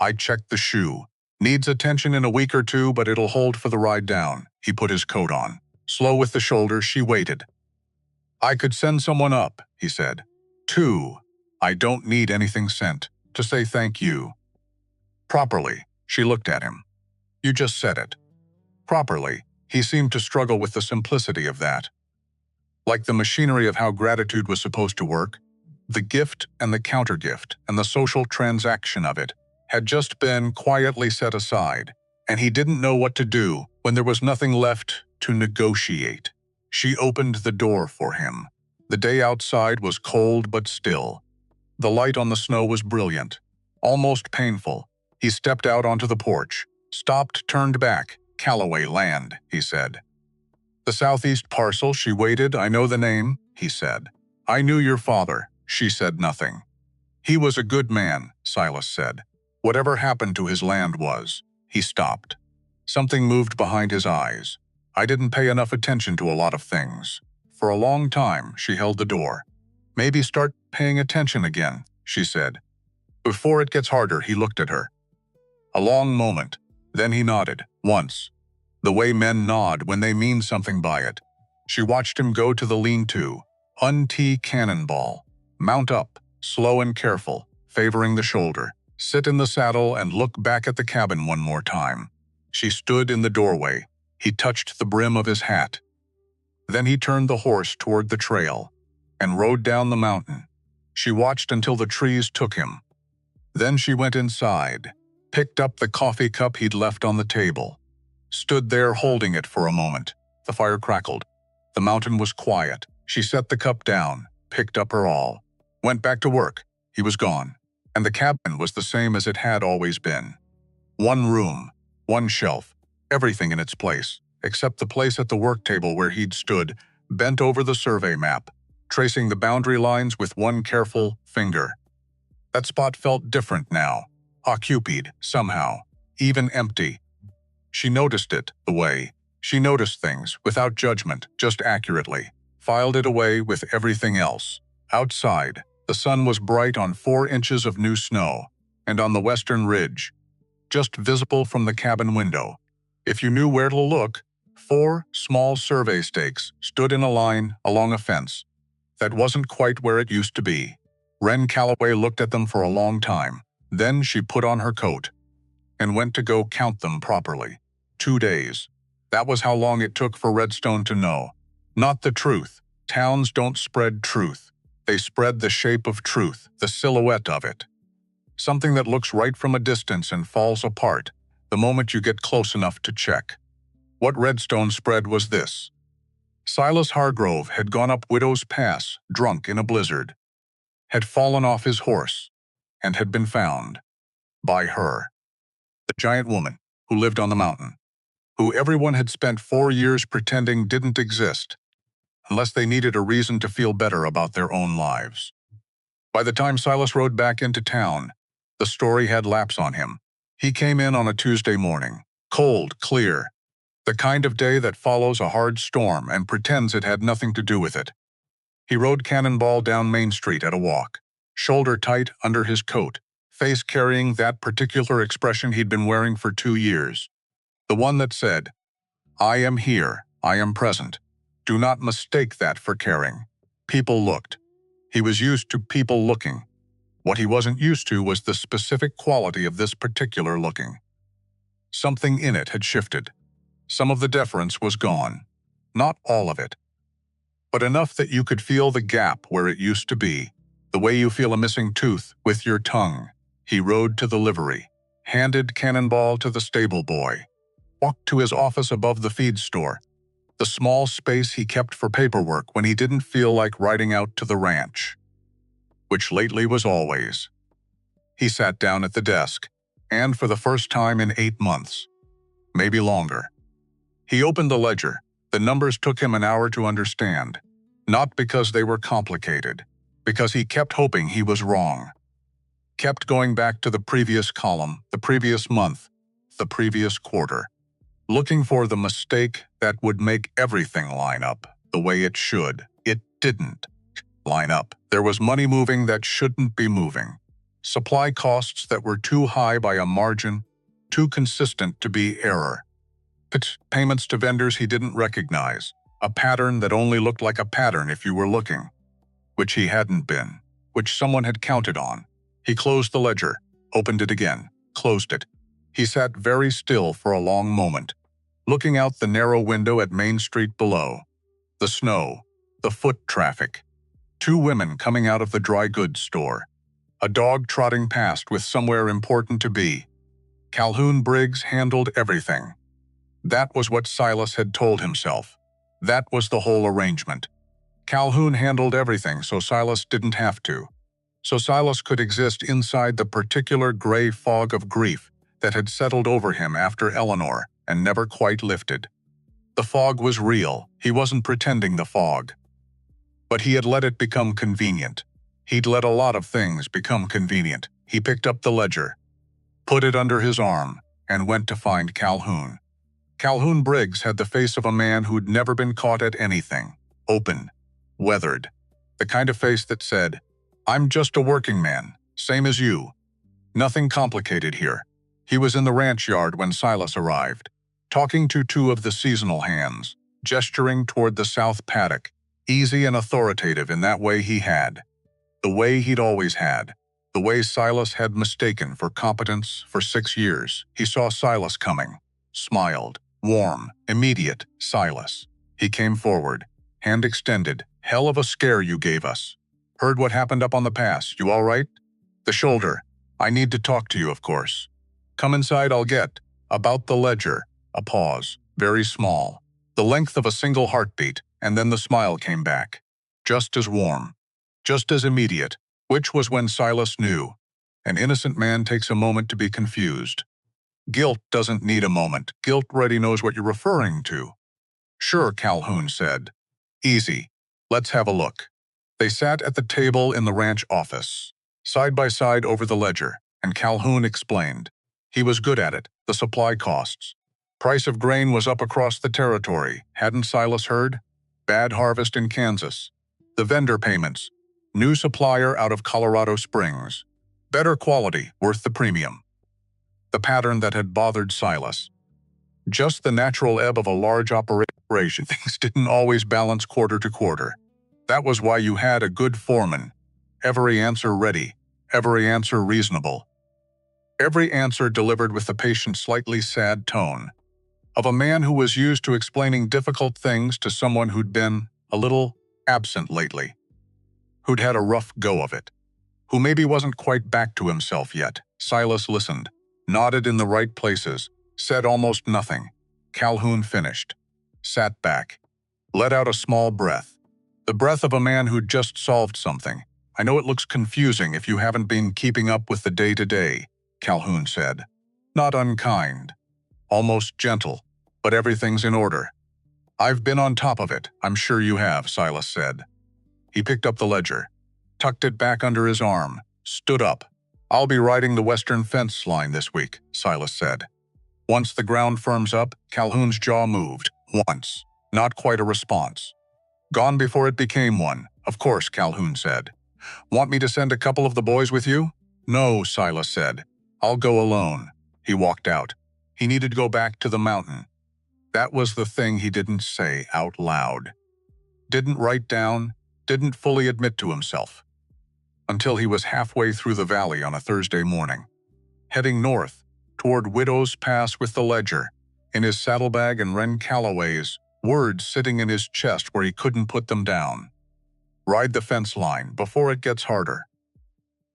I checked the shoe. Needs attention in a week or two, but it'll hold for the ride down. He put his coat on. Slow with the shoulders, she waited. I could send someone up, he said. 2. I don't need anything sent. To say thank you. Properly, she looked at him. You just said it. Properly, he seemed to struggle with the simplicity of that. Like the machinery of how gratitude was supposed to work, the gift and the countergift and the social transaction of it had just been quietly set aside, and he didn't know what to do when there was nothing left to negotiate. She opened the door for him. The day outside was cold but still. The light on the snow was brilliant, almost painful. He stepped out onto the porch, stopped, turned back. Calloway Land, he said. The southeast parcel, she waited. I know the name, he said. I knew your father. She said nothing. He was a good man, Silas said. Whatever happened to his land was. He stopped. Something moved behind his eyes. I didn't pay enough attention to a lot of things. For a long time, she held the door. Maybe start paying attention again, she said. Before it gets harder, he looked at her. A long moment. Then he nodded, once. The way men nod when they mean something by it. She watched him go to the lean-to, untee cannonball, mount up, slow and careful, favoring the shoulder, sit in the saddle and look back at the cabin one more time. She stood in the doorway. He touched the brim of his hat. Then he turned the horse toward the trail and rode down the mountain. She watched until the trees took him. Then she went inside, picked up the coffee cup he'd left on the table, stood there holding it for a moment. The fire crackled. The mountain was quiet. She set the cup down, picked up her awl, went back to work. He was gone, and the cabin was the same as it had always been. One room, one shelf, everything in its place, except the place at the work table where he'd stood, bent over the survey map, tracing the boundary lines with one careful finger. That spot felt different now. Occupied, somehow, even empty. She noticed it, the way. She noticed things, without judgment, just accurately. Filed it away with everything else. Outside, the sun was bright on 4 inches of new snow, and on the western ridge, just visible from the cabin window. If you knew where to look, 4 small survey stakes stood in a line along a fence. That wasn't quite where it used to be. Wren Calloway looked at them for a long time. Then she put on her coat and went to go count them properly. 2 days. That was how long it took for Redstone to know. Not the truth. Towns don't spread truth. They spread the shape of truth, the silhouette of it. Something that looks right from a distance and falls apart the moment you get close enough to check. What Redstone spread was this. Silas Hargrove had gone up Widow's Pass, drunk in a blizzard, had fallen off his horse, and had been found by her, the giant woman who lived on the mountain, who everyone had spent 4 years pretending didn't exist, unless they needed a reason to feel better about their own lives. By the time Silas rode back into town, the story had lapse on him. He came in on a Tuesday morning, cold, clear. The kind of day that follows a hard storm and pretends it had nothing to do with it. He rode Cannonball down Main Street at a walk, shoulder tight under his coat, face carrying that particular expression he'd been wearing for 2 years. The one that said, "I am here, I am present. Do not mistake that for caring." People looked. He was used to people looking. What he wasn't used to was the specific quality of this particular looking. Something in it had shifted. Some of the deference was gone. Not all of it, but enough that you could feel the gap where it used to be, the way you feel a missing tooth with your tongue. He rode to the livery, handed Cannonball to the stable boy, walked to his office above the feed store, the small space he kept for paperwork when he didn't feel like riding out to the ranch, which lately was always. He sat down at the desk, and for the first time in 8 months, maybe longer, he opened the ledger. The numbers took him an hour to understand, not because they were complicated, because he kept hoping he was wrong. Kept going back to the previous column, the previous month, the previous quarter, looking for the mistake that would make everything line up the way it should. It didn't line up. There was money moving that shouldn't be moving. Supply costs that were too high by a margin, too consistent to be error. Payments to vendors he didn't recognize, a pattern that only looked like a pattern if you were looking, which he hadn't been, which someone had counted on. He closed the ledger, opened it again, closed it. He sat very still for a long moment, looking out the narrow window at Main Street below. The snow, the foot traffic, 2 women coming out of the dry goods store, a dog trotting past with somewhere important to be. Calhoun Briggs handled everything. That was what Silas had told himself. That was the whole arrangement. Calhoun handled everything so Silas didn't have to. So Silas could exist inside the particular gray fog of grief that had settled over him after Eleanor and never quite lifted. The fog was real. He wasn't pretending the fog. But he had let it become convenient. He'd let a lot of things become convenient. He picked up the ledger, put it under his arm, and went to find Calhoun. Calhoun Briggs had the face of a man who'd never been caught at anything. Open, weathered. The kind of face that said, "I'm just a working man, same as you. Nothing complicated here." He was in the ranch yard when Silas arrived, talking to 2 of the seasonal hands, gesturing toward the south paddock, easy and authoritative in that way he had. The way he'd always had. The way Silas had mistaken for competence for 6 years. He saw Silas coming, smiled. Warm, immediate, Silas. He came forward, hand extended. "Hell of a scare you gave us. Heard what happened up on the pass. You all right?" "The shoulder. I need to talk to you, of course." "Come inside, I'll get." "About the ledger." A pause, very small. The length of a single heartbeat, and then the smile came back. Just as warm. Just as immediate. Which was when Silas knew. An innocent man takes a moment to be confused. Guilt doesn't need a moment. Guilt already knows what you're referring to. "Sure," Calhoun said. "Easy. Let's have a look." They sat at the table in the ranch office, side by side over the ledger, and Calhoun explained. He was good at it. The supply costs. Price of grain was up across the territory. Hadn't Silas heard? Bad harvest in Kansas. The vendor payments. New supplier out of Colorado Springs. Better quality, worth the premium. The pattern that had bothered Silas. Just the natural ebb of a large operation. Things didn't always balance quarter to quarter. That was why you had a good foreman. Every answer ready. Every answer reasonable. Every answer delivered with the patient, slightly sad tone of a man who was used to explaining difficult things to someone who'd been a little absent lately, who'd had a rough go of it, who maybe wasn't quite back to himself yet. Silas listened, nodded in the right places, said almost nothing. Calhoun finished, sat back, let out a small breath. The breath of a man who'd just solved something. "I know it looks confusing if you haven't been keeping up with the day-to-day," Calhoun said. Not unkind, almost gentle, but everything's in order. "I've been on top of it, I'm sure you have," Silas said. He picked up the ledger, tucked it back under his arm, stood up. "I'll be riding the western fence line this week," Silas said. Once the ground firms up, Calhoun's jaw moved. Once. Not quite a response. Gone before it became one, of course, Calhoun said. Want me to send a couple of the boys with you? No, Silas said. I'll go alone. He walked out. He needed to go back to the mountain. That was the thing he didn't say out loud. Didn't write down, didn't fully admit to himself. Until he was halfway through the valley on a Thursday morning. Heading north, toward Widow's Pass with the ledger, in his saddlebag and Ren Calloway's, words sitting in his chest where he couldn't put them down. Ride the fence line before it gets harder.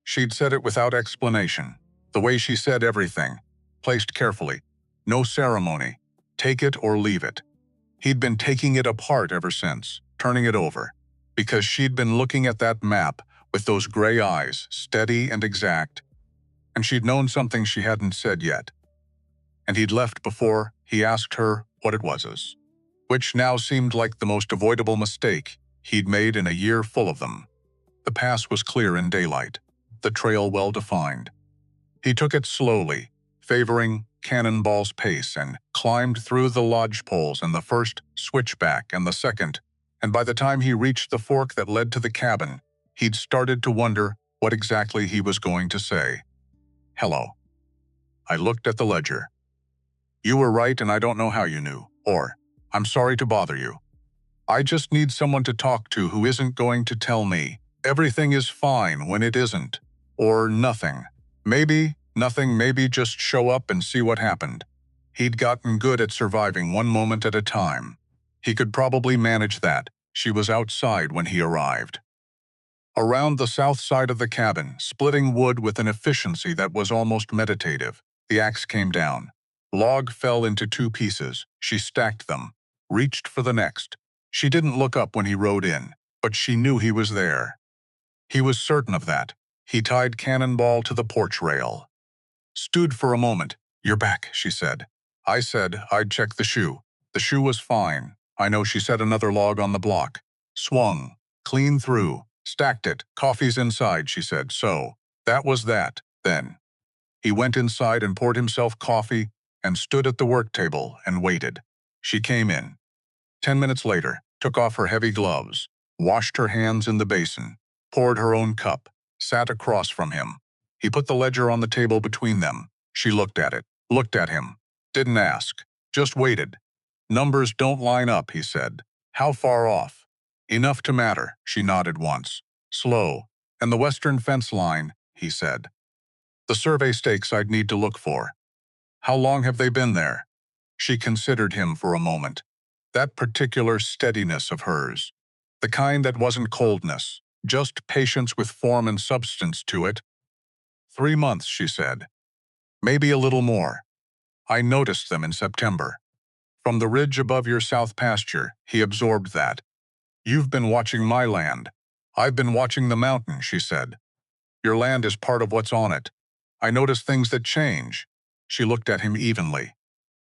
She'd said it without explanation, the way she said everything, placed carefully, no ceremony, take it or leave it. He'd been taking it apart ever since, turning it over, because she'd been looking at that map with those gray eyes, steady and exact, and she'd known something she hadn't said yet. And he'd left before he asked her what it was, which now seemed like the most avoidable mistake he'd made in a year full of them. The pass was clear in daylight, the trail well-defined. He took it slowly, favoring Cannonball's pace, and climbed through the lodge poles and the first switchback and the second, and by the time he reached the fork that led to the cabin, he'd started to wonder what exactly he was going to say. Hello. I looked at the ledger. You were right and I don't know how you knew, or, I'm sorry to bother you. I just need someone to talk to who isn't going to tell me everything is fine when it isn't, or nothing. Maybe, nothing, maybe just show up and see what happened. He'd gotten good at surviving one moment at a time. He could probably manage that. She was outside when he arrived. Around the south side of the cabin, splitting wood with an efficiency that was almost meditative, the axe came down. Log fell into two pieces. She stacked them, reached for the next. She didn't look up when he rode in, but she knew he was there. He was certain of that. He tied Cannonball to the porch rail. Stood for a moment. You're back, she said. I said I'd check the shoe. The shoe was fine. I know, she set another log on the block. Swung, clean through, stacked it. Coffee's inside, she said. So, that was that, then. He went inside and poured himself coffee and stood at the work table and waited. She came in. 10 minutes later, took off her heavy gloves, washed her hands in the basin, poured her own cup, sat across from him. He put the ledger on the table between them. She looked at it, looked at him, didn't ask, just waited. Numbers don't line up, he said. How far off? Enough to matter, she nodded once. Slow. And the western fence line, he said. The survey stakes I'd need to look for. How long have they been there? She considered him for a moment. That particular steadiness of hers. The kind that wasn't coldness, just patience with form and substance to it. 3 months, she said. Maybe a little more. I noticed them in September. From the ridge above your south pasture, he absorbed that. You've been watching my land. I've been watching the mountain, she said. Your land is part of what's on it. I notice things that change. She looked at him evenly.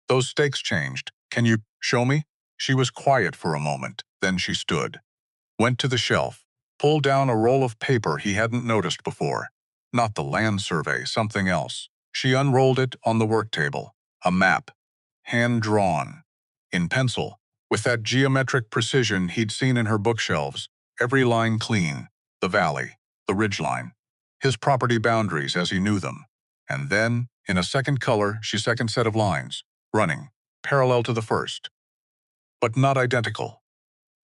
Those stakes changed. Can you show me? She was quiet for a moment, then she stood. Went to the shelf, pulled down a roll of paper he hadn't noticed before. Not the land survey, something else. She unrolled it on the work table. A map. Hand-drawn. In pencil. With that geometric precision he'd seen in her bookshelves. Every line clean. The valley. The ridgeline. His property boundaries as he knew them. And then, in a second color, second set of lines. Running. Parallel to the first. But not identical.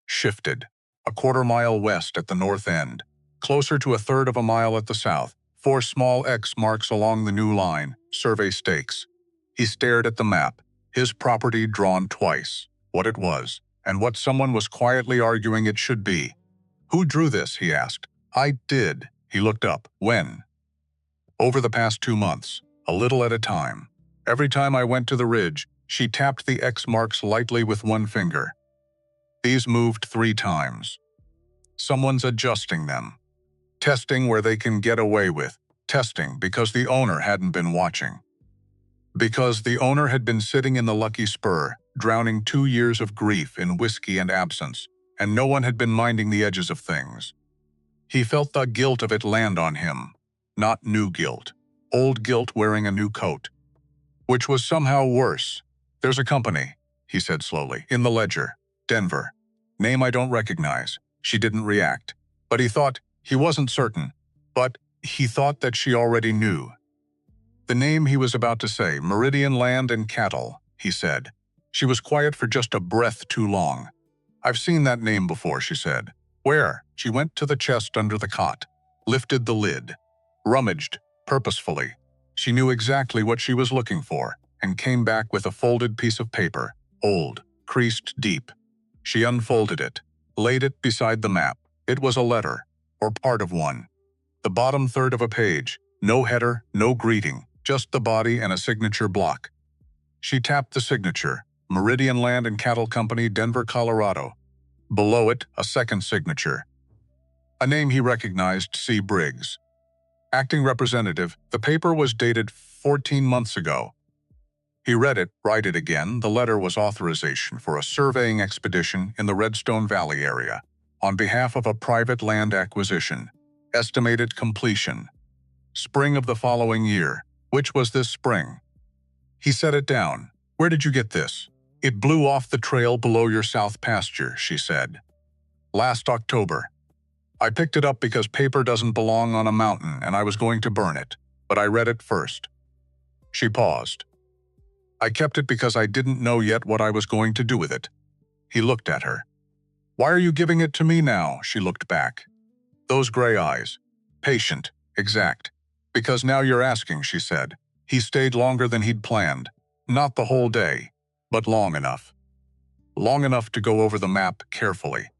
Shifted. A quarter-mile west at the north end. Closer to a third of a mile at the south. 4 small X marks along the new line. Survey stakes. He stared at the map. His property drawn twice. What it was, and what someone was quietly arguing it should be. Who drew this, he asked. I did. He looked up. When? Over the past 2 months. A little at a time. Every time I went to the ridge, she tapped the X marks lightly with one finger. These moved 3 times. Someone's adjusting them. Testing where they can get away with. Testing because the owner hadn't been watching. Because the owner had been sitting in the lucky spur, drowning 2 years of grief in whiskey and absence, and no one had been minding the edges of things. He felt the guilt of it land on him. Not new guilt. Old guilt wearing a new coat. which was somehow worse. "There's a company," he said slowly, "in the ledger. Denver. Name I don't recognize." She didn't react. But he wasn't certain, but he thought that she already knew. The name he was about to say, Meridian Land and Cattle, he said. She was quiet for just a breath too long. "I've seen that name before," she said. "Where?" She went to the chest under the cot, lifted the lid, rummaged, purposefully. She knew exactly what she was looking for, and came back with a folded piece of paper, old, creased deep. She unfolded it, laid it beside the map. It was a letter, or part of one. The bottom third of a page, no header, no greeting, just the body and a signature block. She tapped the signature, Meridian Land and Cattle Company, Denver, Colorado. Below it, a second signature. A name he recognized, C. Briggs. Acting representative, the paper was dated 14 months ago. He read it, write it again. The letter was authorization for a surveying expedition in the Redstone Valley area, on behalf of a private land acquisition. Estimated completion. Spring of the following year. Which was this spring? He set it down. "Where did you get this?" "It blew off the trail below your south pasture," she said. "Last October. I picked it up because paper doesn't belong on a mountain and I was going to burn it, but I read it first." She paused. "I kept it because I didn't know yet what I was going to do with it." He looked at her. "Why are you giving it to me now?" She looked back. Those gray eyes. Patient, exact. "Because now you're asking," she said. He stayed longer than he'd planned. Not the whole day, but long enough. Long enough to go over the map carefully.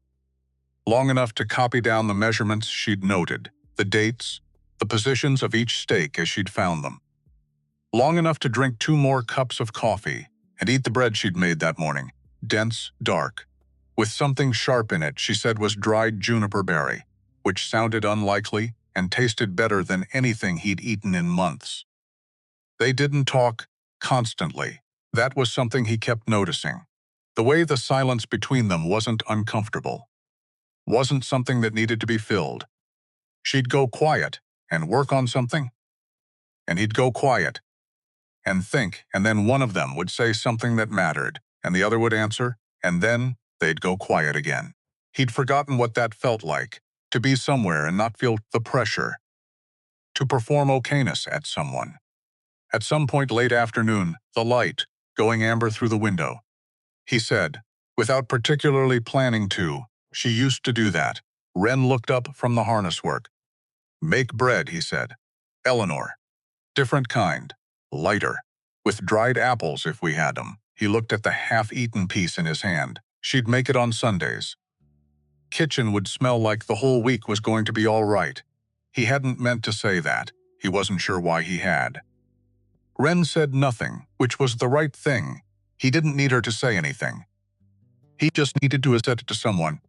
Long enough to copy down the measurements she'd noted, the dates, the positions of each stake as she'd found them. Long enough to drink 2 more cups of coffee and eat the bread she'd made that morning, dense, dark, with something sharp in it she said was dried juniper berry, which sounded unlikely and tasted better than anything he'd eaten in months. They didn't talk constantly. That was something he kept noticing. The way the silence between them wasn't uncomfortable. Wasn't something that needed to be filled. She'd go quiet and work on something, and he'd go quiet and think, and then one of them would say something that mattered, and the other would answer, and then they'd go quiet again. He'd forgotten what that felt like, to be somewhere and not feel the pressure, to perform okayness at someone. At some point late afternoon, the light, going amber through the window. He said, without particularly planning to, "She used to do that." Wren looked up from the harness work. "Make bread," he said. "Eleanor. Different kind. Lighter. With dried apples if we had them." He looked at the half-eaten piece in his hand. "She'd make it on Sundays. Kitchen would smell like the whole week was going to be all right." He hadn't meant to say that. He wasn't sure why he had. Wren said nothing, which was the right thing. He didn't need her to say anything. He just needed to have said it to someone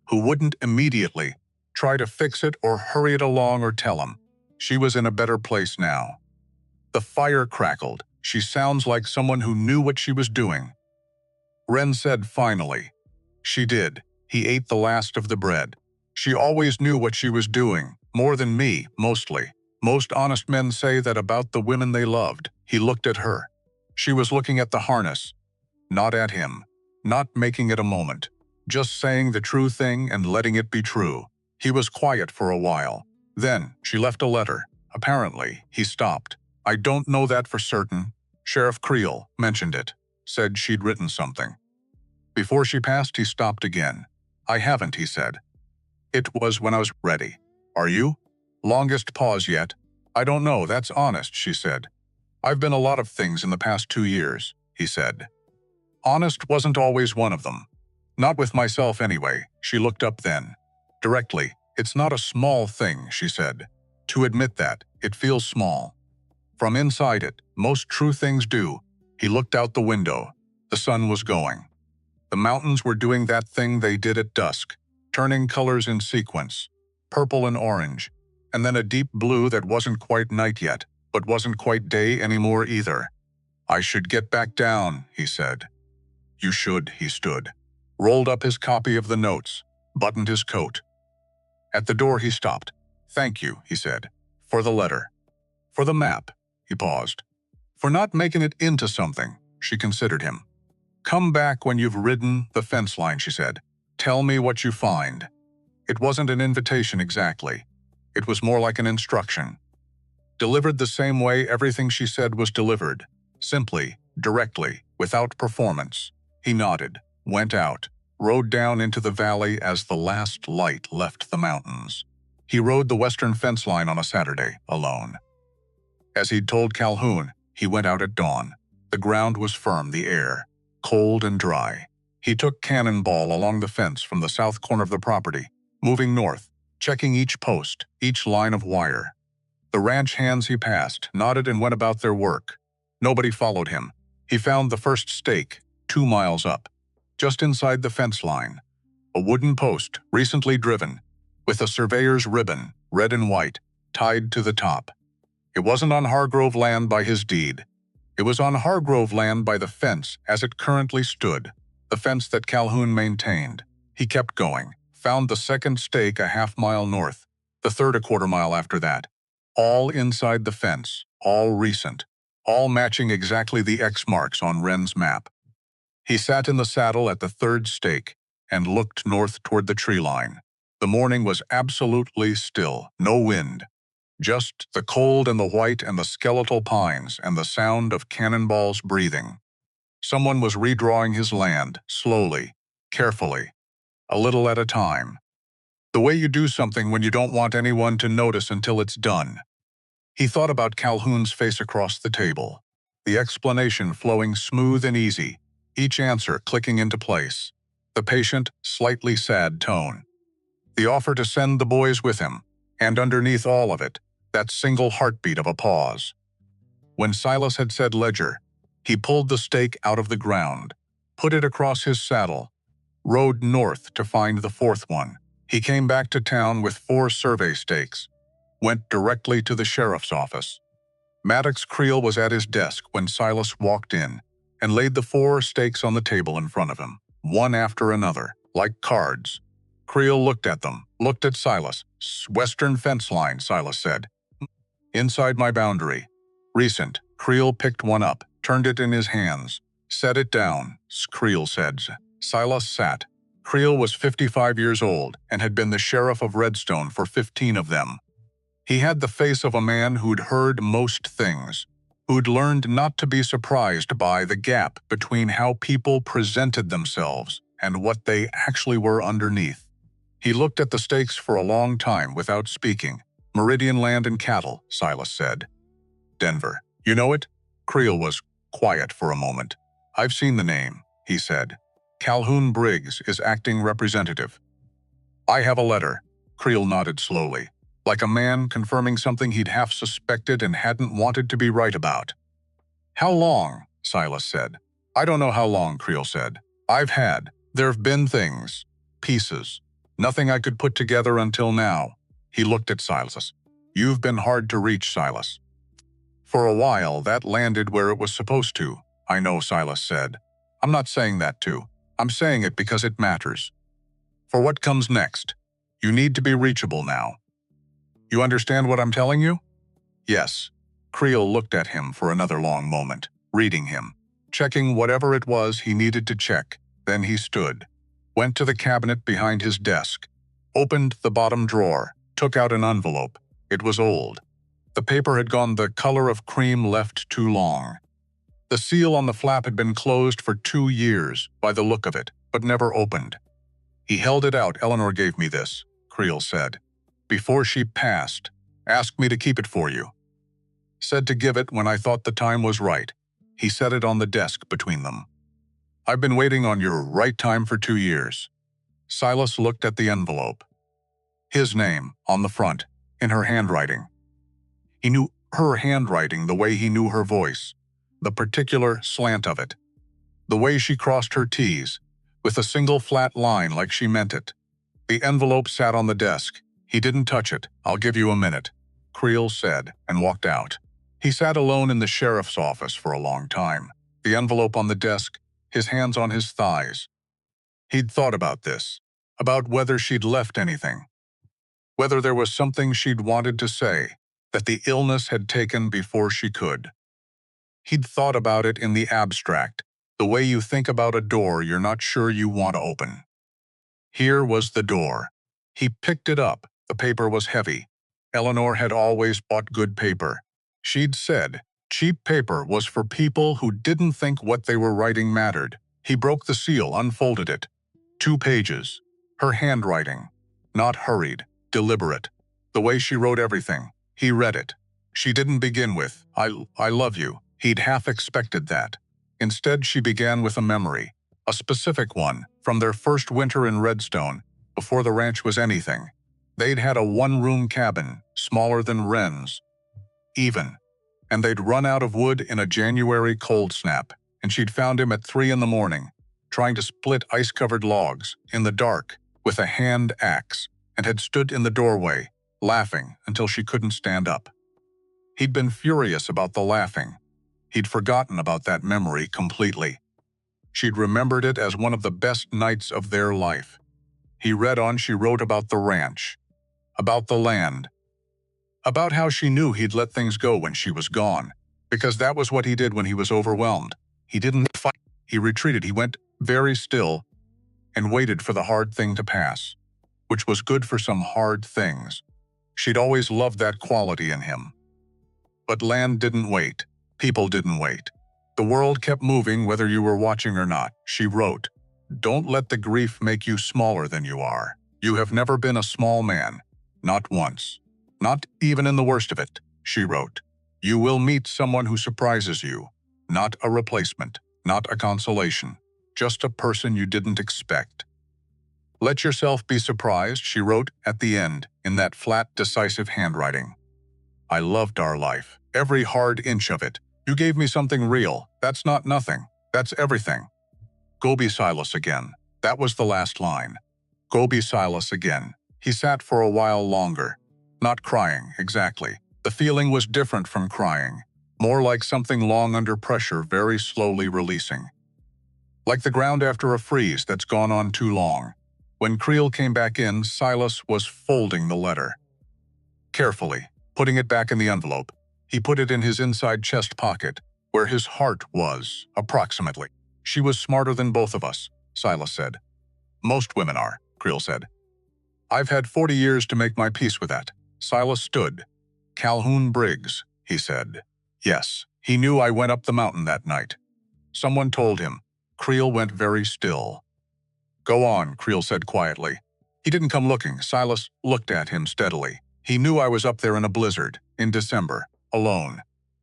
who wouldn't immediately try to fix it or hurry it along or tell him. She was in a better place now. The fire crackled. "She sounds like someone who knew what she was doing." Wren said finally. "She did." He ate the last of the bread. "She always knew what she was doing, more than me, mostly. Most honest men say that about the women they loved." He looked at her. She was looking at the harness, not at him, not making it a moment, just saying the true thing and letting it be true. He was quiet for a while. Then she left a letter. Apparently, he stopped. "I don't know that for certain. Sheriff Creel mentioned it, said she'd written something." Before she passed, he stopped again. "I haven't," he said. "It was when I was ready. Are you?" Longest pause yet. "I don't know, that's honest," she said. "I've been a lot of things in the past 2 years," he said. Honest wasn't always one of them. Not with myself anyway. She looked up then. Directly. "It's not a small thing," she said. "To admit that, it feels small. From inside it, most true things do." He looked out the window. The sun was going. The mountains were doing that thing they did at dusk, turning colors in sequence, purple and orange, and then a deep blue that wasn't quite night yet, but wasn't quite day anymore either. "I should get back down," he said. "You should," he stood, rolled up his copy of the notes, buttoned his coat. At the door he stopped. "Thank you," he said. "For the letter. For the map." He paused. For not making it into something, she considered him. Come back when you've ridden the fence line, she said. Tell me what you find. It wasn't an invitation exactly. It was more like an instruction. Delivered the same way everything she said was delivered. Simply, directly, without performance. He nodded, went out, rode down into the valley as the last light left the mountains. He rode the western fence line on a Saturday, alone. As he'd told Calhoun, he went out at dawn. The ground was firm, the air cold and dry. He took Cannonball along the fence from the south corner of the property, moving north, checking each post, each line of wire. The ranch hands he passed nodded and went about their work. Nobody followed him. He found the first stake, 2 miles up, just inside the fence line. A wooden post, recently driven, with a surveyor's ribbon, red and white, tied to the top. It wasn't on Hargrove land by his deed. It was on Hargrove land by the fence as it currently stood, the fence that Calhoun maintained. He kept going, found the second stake a half-mile north, the third a quarter-mile after that. All inside the fence, all recent, all matching exactly the X marks on Wren's map. He sat in the saddle at the third stake and looked north toward the tree line. The morning was absolutely still, no wind. Just the cold and the white and the skeletal pines and the sound of Cannonball's breathing. Someone was redrawing his land, slowly, carefully, a little at a time. The way you do something when you don't want anyone to notice until it's done. He thought about Calhoun's face across the table, the explanation flowing smooth and easy, each answer clicking into place, the patient, slightly sad tone. The offer to send the boys with him, and underneath all of it, that single heartbeat of a pause. When Silas had said ledger, he pulled the stake out of the ground, put it across his saddle, rode north to find the fourth one. He came back to town with 4 survey stakes, went directly to the sheriff's office. Maddox Creel was at his desk when Silas walked in and laid the 4 stakes on the table in front of him, one after another, like cards. Creel looked at them, looked at Silas. Western fence line, Silas said. Inside my boundary. Recent. Creel picked one up, turned it in his hands. Set it down, Creel said. Silas sat. Creel was 55 years old and had been the sheriff of Redstone for 15 of them. He had the face of a man who'd heard most things, who'd learned not to be surprised by the gap between how people presented themselves and what they actually were underneath. He looked at the stakes for a long time without speaking. Meridian Land and Cattle, Silas said. Denver. You know it? Creel was quiet for a moment. I've seen the name, he said. Calhoun Briggs is acting representative. I have a letter. Creel nodded slowly, like a man confirming something he'd half suspected and hadn't wanted to be right about. How long? Silas said. I don't know how long, Creel said. There've been things, pieces, nothing I could put together until now. He looked at Silas. You've been hard to reach, Silas. For a while, that landed where it was supposed to. I know, Silas said. I'm not saying that too. I'm saying it because it matters. For what comes next, you need to be reachable now. You understand what I'm telling you? Yes. Creel looked at him for another long moment, reading him, checking whatever it was he needed to check. Then he stood, went to the cabinet behind his desk, opened the bottom drawer, took out an envelope. It was old. The paper had gone the color of cream, left too long. The seal on the flap had been closed for 2 years, by the look of it, but never opened. He held it out. Eleanor gave me this, Creel said. Before she passed, asked me to keep it for you. Said to give it when I thought the time was right. He set it on the desk between them. I've been waiting on your right time for 2 years. Silas looked at the envelope. His name, on the front, in her handwriting. He knew her handwriting the way he knew her voice, the particular slant of it, the way she crossed her T's, with a single flat line like she meant it. The envelope sat on the desk. He didn't touch it. I'll give you a minute, Creel said, and walked out. He sat alone in the sheriff's office for a long time, the envelope on the desk, his hands on his thighs. He'd thought about this, about whether she'd left anything, whether there was something she'd wanted to say that the illness had taken before she could. He'd thought about it in the abstract, the way you think about a door you're not sure you want to open. Here was the door. He picked it up. The paper was heavy. Eleanor had always bought good paper. She'd said cheap paper was for people who didn't think what they were writing mattered. He broke the seal, unfolded it. 2 pages. Her handwriting. Not hurried, deliberate. The way she wrote everything. He read it. She didn't begin with, I love you. He'd half expected that. Instead, she began with a memory. A specific one, from their first winter in Redstone, before the ranch was anything. They'd had a one-room cabin, smaller than Wren's. Even. And they'd run out of wood in a January cold snap, and she'd found him at 3 in the morning, trying to split ice-covered logs, in the dark, with a hand axe, and had stood in the doorway, laughing until she couldn't stand up. He'd been furious about the laughing. He'd forgotten about that memory completely. She'd remembered it as one of the best nights of their life. He read on. She wrote about the ranch, about the land, about how she knew he'd let things go when she was gone, because that was what he did when he was overwhelmed. He didn't fight. He retreated. He went very still and waited for the hard thing to pass, which was good for some hard things. She'd always loved that quality in him. But land didn't wait. People didn't wait. The world kept moving whether you were watching or not. She wrote, "Don't let the grief make you smaller than you are. You have never been a small man. Not once. Not even in the worst of it," she wrote. "You will meet someone who surprises you. Not a replacement. Not a consolation. Just a person you didn't expect. Let yourself be surprised," she wrote at the end, in that flat, decisive handwriting. "I loved our life. Every hard inch of it. You gave me something real. That's not nothing. That's everything. Go be Silas again." That was the last line. Go be Silas again. He sat for a while longer. Not crying, exactly. The feeling was different from crying. More like something long under pressure, very slowly releasing. Like the ground after a freeze that's gone on too long. When Creel came back in, Silas was folding the letter. Carefully, putting it back in the envelope. He put it in his inside chest pocket, where his heart was, approximately. "She was smarter than both of us," Silas said. "Most women are," Creel said. "I've had 40 years to make my peace with that." Silas stood. "Calhoun Briggs," he said. "Yes, he knew I went up the mountain that night." Someone told him. Creel went very still. "Go on," Creel said quietly. He didn't come looking. Silas looked at him steadily. "He knew I was up there in a blizzard, in December, alone.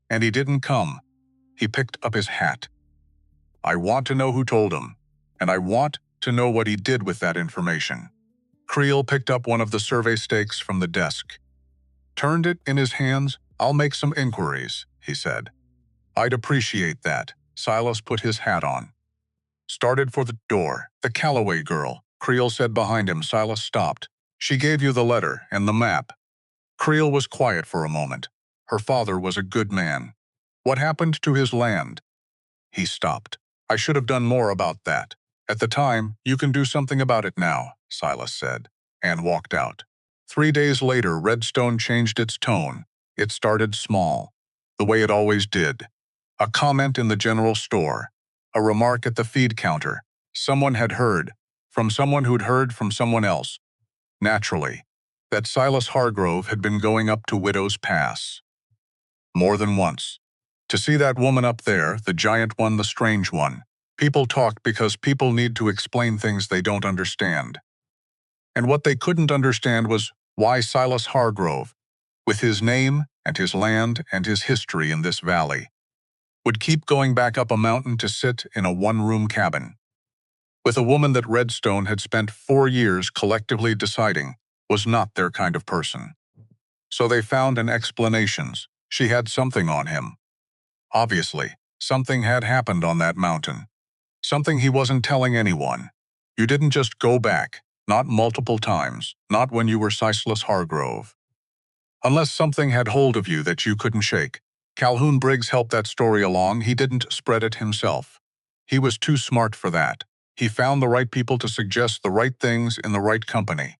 And he didn't come." He picked up his hat. "I want to know who told him. And I want to know what he did with that information." Creel picked up one of the survey stakes from the desk. Turned it in his hands. "I'll make some inquiries," he said. "I'd appreciate that." Silas put his hat on. Started for the door. "The Calloway girl," Creel said behind him. Silas stopped. "She gave you the letter and the map." Creel was quiet for a moment. "Her father was a good man. What happened to his land?" He stopped. "I should have done more about that. At the time, you can do something about it now," Silas said, and walked out. 3 days later, Redstone changed its tone. It started small, the way it always did. A comment in the general store. A remark at the feed counter. Someone had heard, from someone who'd heard from someone else. Naturally, that Silas Hargrove had been going up to Widow's Pass. More than once. To see that woman up there, the giant one, the strange one. People talk because people need to explain things they don't understand. And what they couldn't understand was why Silas Hargrove, with his name and his land and his history in this valley, would keep going back up a mountain to sit in a one-room cabin with a woman that Redstone had spent 4 years collectively deciding was not their kind of person. So they found an explanation. She had something on him. Obviously, something had happened on that mountain. Something he wasn't telling anyone. You didn't just go back, not multiple times, not when you were Silas Hargrove. Unless something had hold of you that you couldn't shake. Calhoun Briggs helped that story along. He didn't spread it himself. He was too smart for that. He found the right people to suggest the right things in the right company.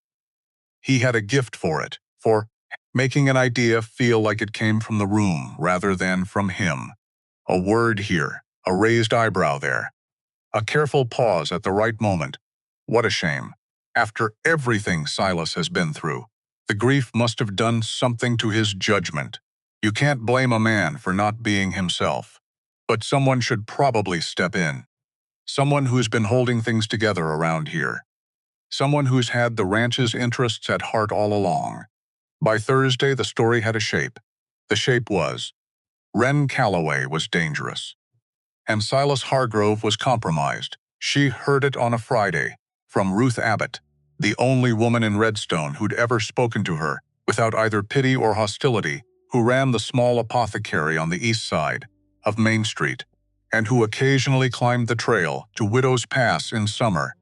He had a gift for it, for making an idea feel like it came from the room rather than from him. A word here, a raised eyebrow there, a careful pause at the right moment. What a shame. After everything Silas has been through, the grief must have done something to his judgment. You can't blame a man for not being himself. But someone should probably step in. Someone who's been holding things together around here. Someone who's had the ranch's interests at heart all along. By Thursday, the story had a shape. The shape was, Wren Calloway was dangerous. And Silas Hargrove was compromised. She heard it on a Friday, from Ruth Abbott, the only woman in Redstone who'd ever spoken to her, without either pity or hostility, who ran the small apothecary on the east side of Main Street, and who occasionally climbed the trail to Widow's Pass in summer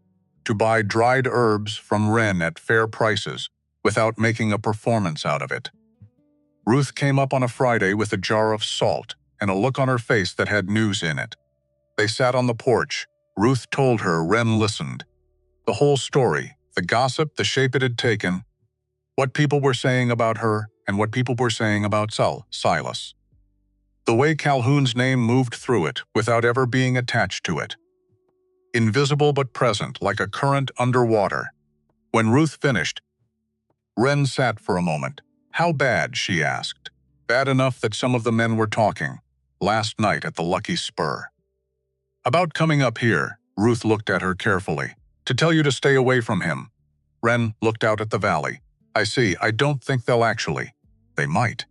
to buy dried herbs from Wren at fair prices without making a performance out of it. Ruth came up on a Friday with a jar of salt and a look on her face that had news in it. They sat on the porch. Ruth told her. Wren listened. The whole story, the gossip, the shape it had taken, what people were saying about her, and what people were saying about Silas. The way Calhoun's name moved through it without ever being attached to it. Invisible but present, like a current underwater. When Ruth finished, Wren sat for a moment. How bad, she asked. Bad enough that some of the men were talking, last night at the Lucky Spur. About coming up here, Ruth looked at her carefully. To tell you to stay away from him. Wren looked out at the valley. I see, I don't think they'll actually. They might.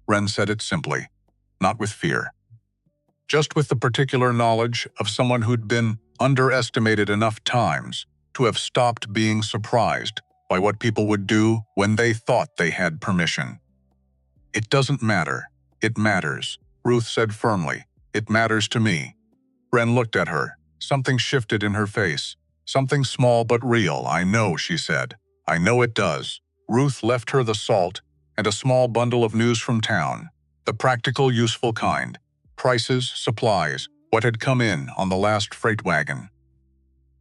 Wren said it simply, not with fear. Just with the particular knowledge of someone who'd been underestimated enough times to have stopped being surprised by what people would do when they thought they had permission. It doesn't matter. It matters, Ruth said firmly. It matters to me. Wren looked at her. Something shifted in her face. Something small but real. I know, she said. I know it does. Ruth left her the salt and a small bundle of news from town. The practical, useful kind. Prices, supplies, what had come in on the last freight wagon.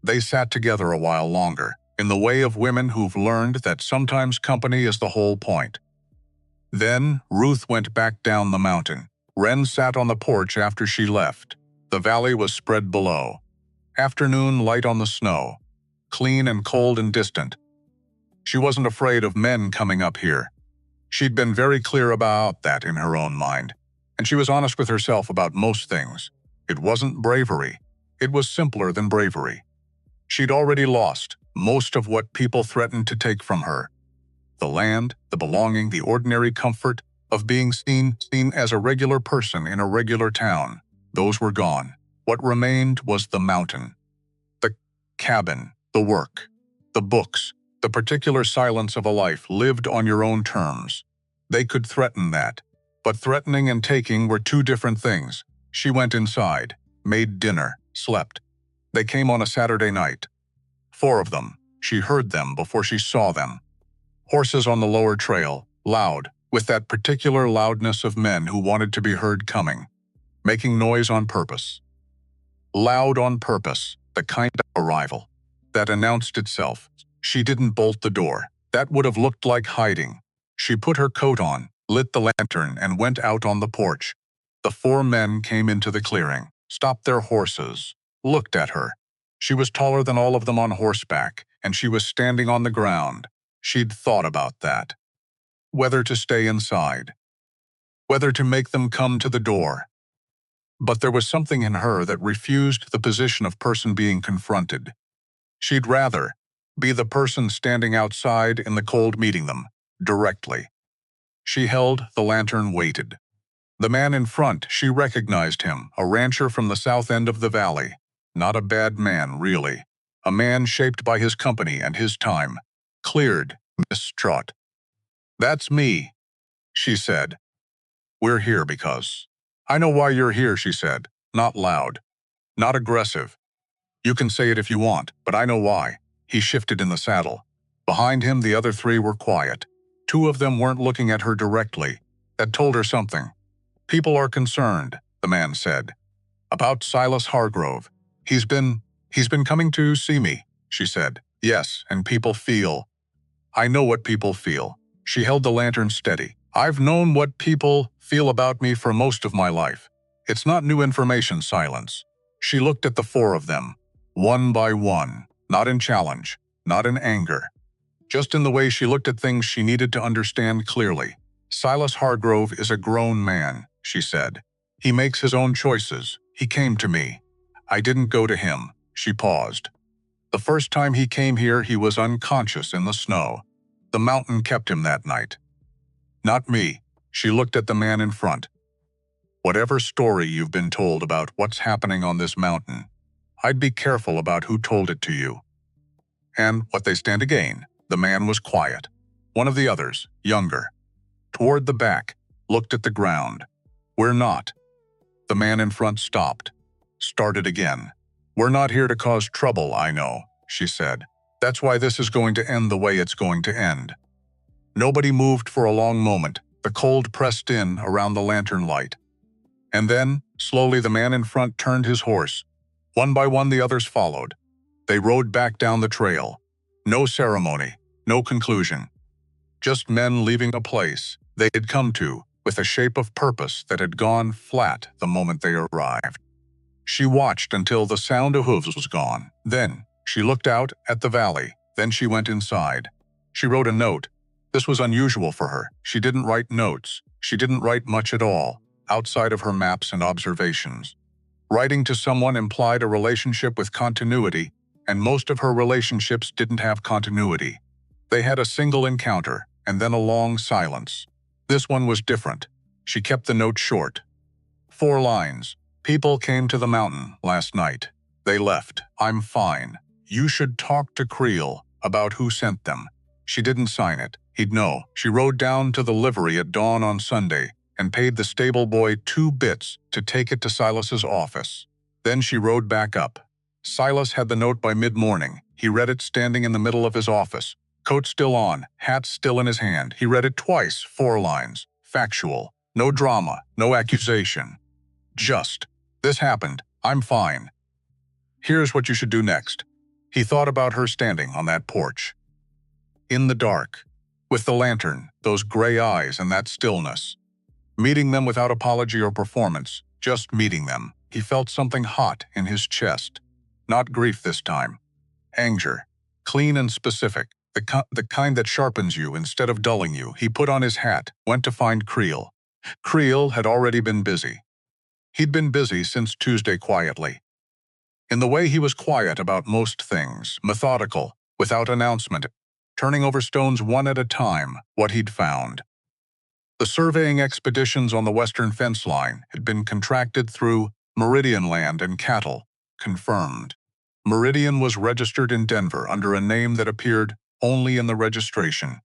They sat together a while longer, in the way of women who've learned that sometimes company is the whole point. Then Ruth went back down the mountain. Wren sat on the porch after she left. The valley was spread below. Afternoon light on the snow. Clean and cold and distant. She wasn't afraid of men coming up here. She'd been very clear about that in her own mind, and she was honest with herself about most things. It wasn't bravery. It was simpler than bravery. She'd already lost most of what people threatened to take from her. The land, the belonging, the ordinary comfort of being seen as a regular person in a regular town. Those were gone. What remained was the mountain. The cabin, the work, the books, the particular silence of a life lived on your own terms. They could threaten that, but threatening and taking were two different things. She went inside, made dinner, slept. They came on a Saturday night. 4 of them. She heard them before she saw them. Horses on the lower trail, loud, with that particular loudness of men who wanted to be heard coming, making noise on purpose. Loud on purpose, the kind of arrival that announced itself. She didn't bolt the door. That would have looked like hiding. She put her coat on, lit the lantern, and went out on the porch. The 4 men came into the clearing, stopped their horses, looked at her. She was taller than all of them on horseback, and she was standing on the ground. She'd thought about that. Whether to stay inside. Whether to make them come to the door. But there was something in her that refused the position of person being confronted. She'd rather be the person standing outside in the cold meeting them, directly. She held the lantern, waited. The man in front, she recognized him, a rancher from the south end of the valley. Not a bad man, really. A man shaped by his company and his time. Cleared, Miss Trot. That's me, she said. We're here because. I know why you're here, she said. Not loud. Not aggressive. You can say it if you want, but I know why. He shifted in the saddle. Behind him, the other 3 were quiet. 2 of them weren't looking at her directly. That told her something. People are concerned, the man said. About Silas Hargrove. He's been coming to see me, she said. Yes, and people feel. I know what people feel. She held the lantern steady. I've known what people feel about me for most of my life. It's not new information, Silence. She looked at the four of them, one by one, not in challenge, not in anger. Just in the way she looked at things she needed to understand clearly. Silas Hargrove is a grown man, she said. He makes his own choices. He came to me. I didn't go to him. She paused. The first time he came here, he was unconscious in the snow. The mountain kept him that night. Not me. She looked at the man in front. Whatever story you've been told about what's happening on this mountain, I'd be careful about who told it to you. And what they stand to gain. The man was quiet. One of the others, younger, toward the back, looked at the ground. We're not. The man in front stopped. Started again. We're not here to cause trouble, I know, she said. That's why this is going to end the way it's going to end. Nobody moved for a long moment. The cold pressed in around the lantern light. And then, slowly, the man in front turned his horse. One by one, the others followed. They rode back down the trail. No ceremony, no conclusion. Just men leaving a place they had come to with a shape of purpose that had gone flat the moment they arrived. She watched until the sound of hooves was gone. Then, she looked out at the valley. Then she went inside. She wrote a note. This was unusual for her. She didn't write notes. She didn't write much at all, outside of her maps and observations. Writing to someone implied a relationship with continuity, and most of her relationships didn't have continuity. They had a single encounter, and then a long silence. This one was different. She kept the note short. 4 lines. People came to the mountain last night. They left. I'm fine. You should talk to Creel about who sent them. She didn't sign it. He'd know. She rode down to the livery at dawn on Sunday and paid the stable boy 2 bits to take it to Silas's office. Then she rode back up. Silas had the note by mid-morning. He read it standing in the middle of his office. Coat still on, hat still in his hand. He read it twice, 4 lines. Factual. No drama, no accusation. Just, this happened. I'm fine. Here's what you should do next. He thought about her standing on that porch. In the dark. With the lantern, those gray eyes and that stillness. Meeting them without apology or performance, just meeting them. He felt something hot in his chest. Not grief this time. Anger. Clean and specific. The kind that sharpens you instead of dulling you. He put on his hat, went to find Creel. Creel had already been busy. He'd been busy since Tuesday quietly. In the way he was quiet about most things, methodical, without announcement, turning over stones one at a time, what he'd found. The surveying expeditions on the western fence line had been contracted through Meridian Land and Cattle, confirmed. Meridian was registered in Denver under a name that appeared only in the registration,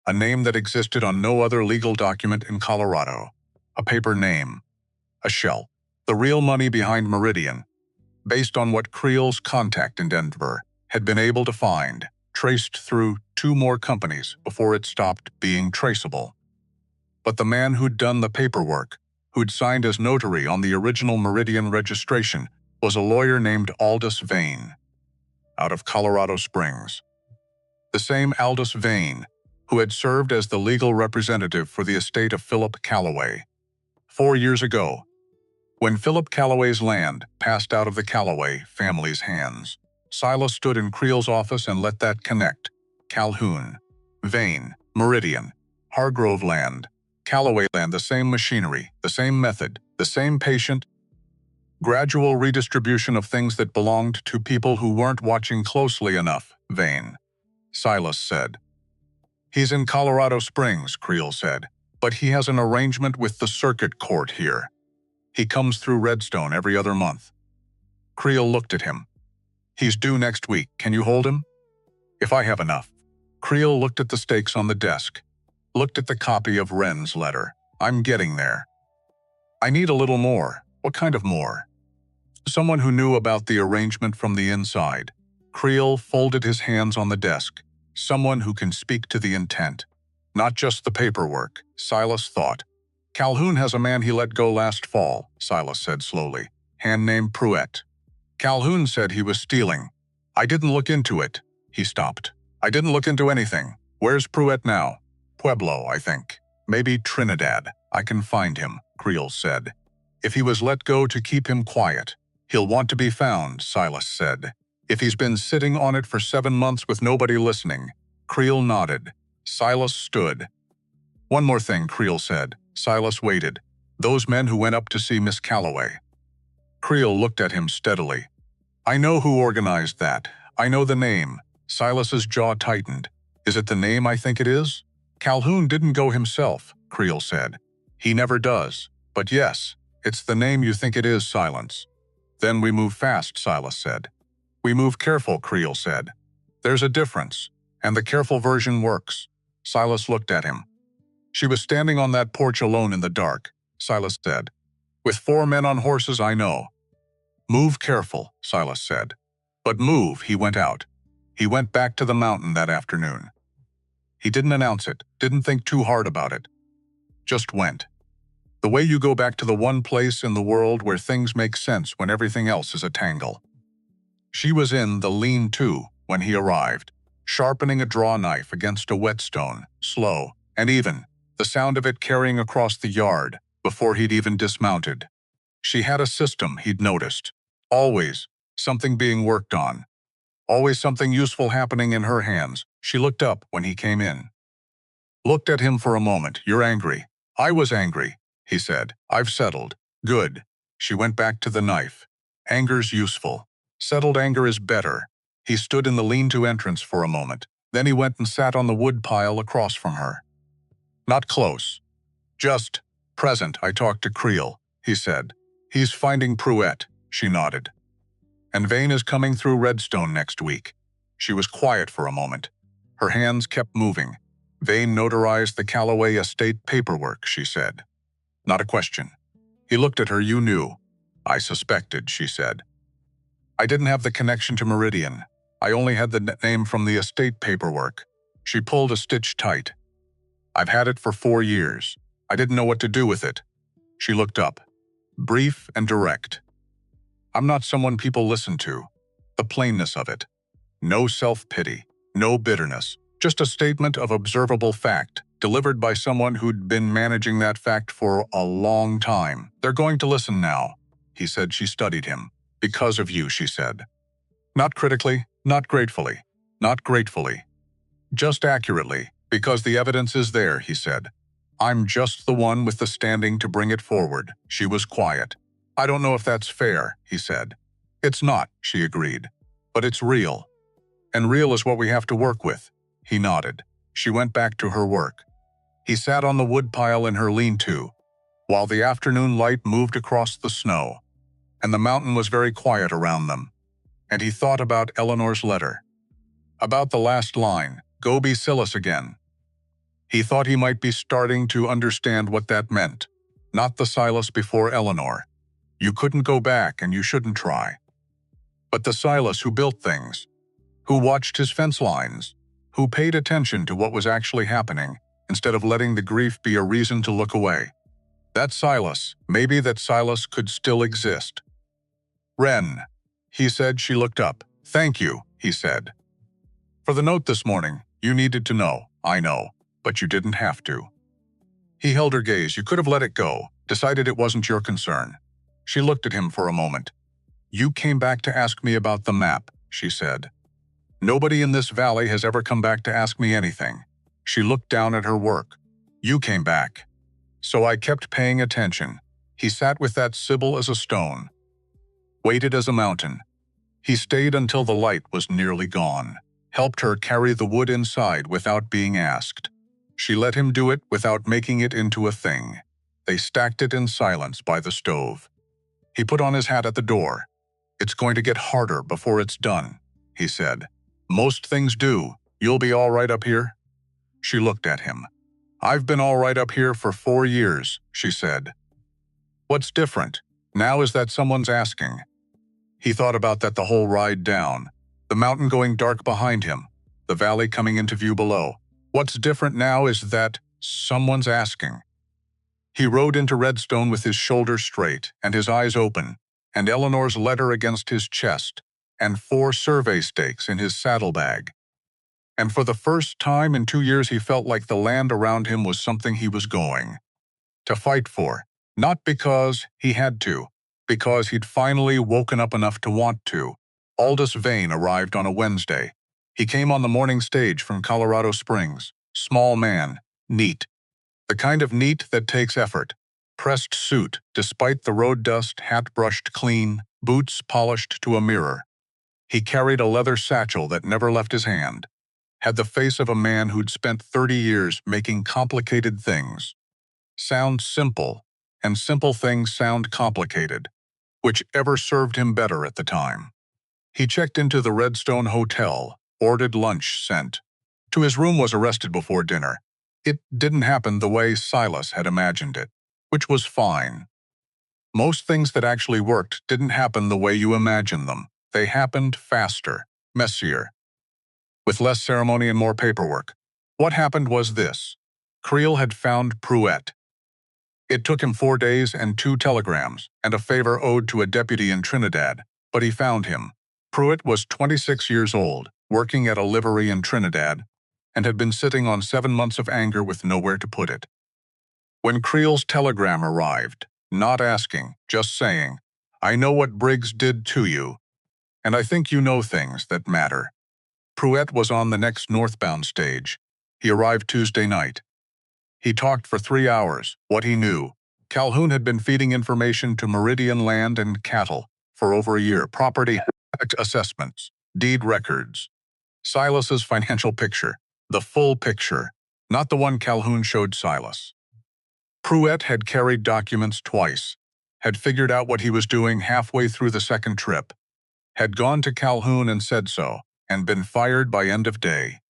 a name that existed on no other legal document in Colorado, a paper name, a shell. The real money behind Meridian, based on what Creel's contact in Denver had been able to find, traced through 2 more companies before it stopped being traceable. But the man who'd done the paperwork, who'd signed as notary on the original Meridian registration, was a lawyer named Aldous Vane, out of Colorado Springs. The same Aldous Vane who had served as the legal representative for the estate of Philip Calloway. 4 years ago, when Philip Calloway's land passed out of the Calloway family's hands, Silas stood in Creel's office and let that connect. Calhoun, Vane, Meridian, Hargrove land, Calloway land, the same machinery, the same method, the same patient, gradual redistribution of things that belonged to people who weren't watching closely enough, Vane. Silas said. He's in Colorado Springs, Creel said, but he has an arrangement with the circuit court here. He comes through Redstone every other month. Creel looked at him. He's due next week. Can you hold him? If I have enough. Creel looked at the stakes on the desk, looked at the copy of Wren's letter. I'm getting there. I need a little more. What kind of more? Someone who knew about the arrangement from the inside. Creel folded his hands on the desk. Someone who can speak to the intent, not just the paperwork, Silas thought. Calhoun has a man he let go last fall, Silas said slowly. Hand named Prairie. Calhoun said he was stealing. I didn't look into it. He stopped. I didn't look into anything. Where's Prairie now? Pueblo, I think. Maybe Trinidad. I can find him, Creel said. If he was let go to keep him quiet, he'll want to be found, Silas said. If he's been sitting on it for 7 months with nobody listening. Creel nodded. Silas stood. One more thing, Creel said. Silas waited. Those men who went up to see Miss Calloway. Creel looked at him steadily. I know who organized that. I know the name. Silas's jaw tightened. Is it the name I think it is? Calhoun didn't go himself, Creel said. He never does. But yes, it's the name you think it is, Silence. Then we move fast, Silas said. We move careful, Creel said. There's a difference, and the careful version works. Silas looked at him. She was standing on that porch alone in the dark, Silas said. With 4 men on horses, I know. Move careful, Silas said. But move, he went out. He went back to the mountain that afternoon. He didn't announce it, didn't think too hard about it. Just went. The way you go back to the one place in the world where things make sense when everything else is a tangle. She was in the lean-to when he arrived, sharpening a draw knife against a whetstone, slow and even, the sound of it carrying across the yard before he'd even dismounted. She had a system, he'd noticed. Always something being worked on. Always something useful happening in her hands. She looked up when he came in. Looked at him for a moment. You're angry. I was angry, he said. I've settled. Good. She went back to the knife. Anger's useful. Settled anger is better. He stood in the lean-to entrance for a moment. Then he went and sat on the wood pile across from her. Not close. Just present. I talked to Creel, he said. He's finding Prairie, she nodded. And Vane is coming through Redstone next week. She was quiet for a moment. Her hands kept moving. Vane notarized the Calloway estate paperwork, she said. Not a question. He looked at her. You knew. I suspected, she said. I didn't have the connection to Meridian. I only had the name from the estate paperwork. She pulled a stitch tight. I've had it for 4 years. I didn't know what to do with it. She looked up. Brief and direct. I'm not someone people listen to. The plainness of it. No self-pity, no bitterness, just a statement of observable fact, delivered by someone who'd been managing that fact for a long time. They're going to listen now, he said. She studied him. Because of you, she said. Not critically, not gratefully, not gratefully. Just accurately, because the evidence is there, he said. I'm just the one with the standing to bring it forward. She was quiet. I don't know if that's fair, he said. It's not, she agreed. But it's real. And real is what we have to work with. He nodded. She went back to her work. He sat on the woodpile in her lean-to, while the afternoon light moved across the snow, and the mountain was very quiet around them. And he thought about Eleanor's letter. About the last line, go be Silas again. He thought he might be starting to understand what that meant. Not the Silas before Eleanor. You couldn't go back and you shouldn't try. But the Silas who built things, who watched his fence lines, who paid attention to what was actually happening instead of letting the grief be a reason to look away. That Silas, maybe that Silas could still exist. Wren, he said. She looked up. Thank you, he said. For the note this morning, you needed to know, I know, but you didn't have to. He held her gaze. You could have let it go, decided it wasn't your concern. She looked at him for a moment. You came back to ask me about the map, she said. Nobody in this valley has ever come back to ask me anything. She looked down at her work. You came back. So I kept paying attention. He sat with that Sybil as a stone. Waited as a mountain. He stayed until the light was nearly gone. Helped her carry the wood inside without being asked. She let him do it without making it into a thing. They stacked it in silence by the stove. He put on his hat at the door. It's going to get harder before it's done, he said. Most things do. You'll be all right up here? She looked at him. I've been all right up here for 4 years, she said. What's different now is that someone's asking. He thought about that the whole ride down. The mountain going dark behind him, the valley coming into view below. What's different now is that someone's asking. He rode into Redstone with his shoulders straight and his eyes open, and Eleanor's letter against his chest, and 4 survey stakes in his saddlebag. And for the first time in 2 years he felt like the land around him was something he was going to fight for, Not because he had to, because he'd finally woken up enough to want to. Aldous Vane arrived on a Wednesday. He came on the morning stage from Colorado Springs. Small man, neat. The kind of neat that takes effort. Pressed suit, despite the road dust, hat brushed clean, boots polished to a mirror. He carried a leather satchel that never left his hand. Had the face of a man who'd spent 30 years making complicated things sound simple, and simple things sound complicated, whichever served him better at the time. He checked into the Redstone Hotel, ordered lunch sent. To his room, was arrested before dinner. It didn't happen the way Silas had imagined it, which was fine. Most things that actually worked didn't happen the way you imagined them. They happened faster, messier, with less ceremony and more paperwork. What happened was this. Creel had found Prairie. It took him 4 days and 2 telegrams, and a favor owed to a deputy in Trinidad, but he found him. Prairie was 26 years old, working at a livery in Trinidad, and had been sitting on 7 months of anger with nowhere to put it. When Creel's telegram arrived, not asking, just saying, "I know what Briggs did to you, and I think you know things that matter." Prairie was on the next northbound stage. He arrived Tuesday night. He talked for 3 hours, what he knew. Calhoun had been feeding information to Meridian Land and Cattle for over a year. Property assessments, deed records. Silas's financial picture, the full picture, not the one Calhoun showed Silas. Prairie had carried documents twice, had figured out what he was doing halfway through the second trip, had gone to Calhoun and said so, and been fired by end of day.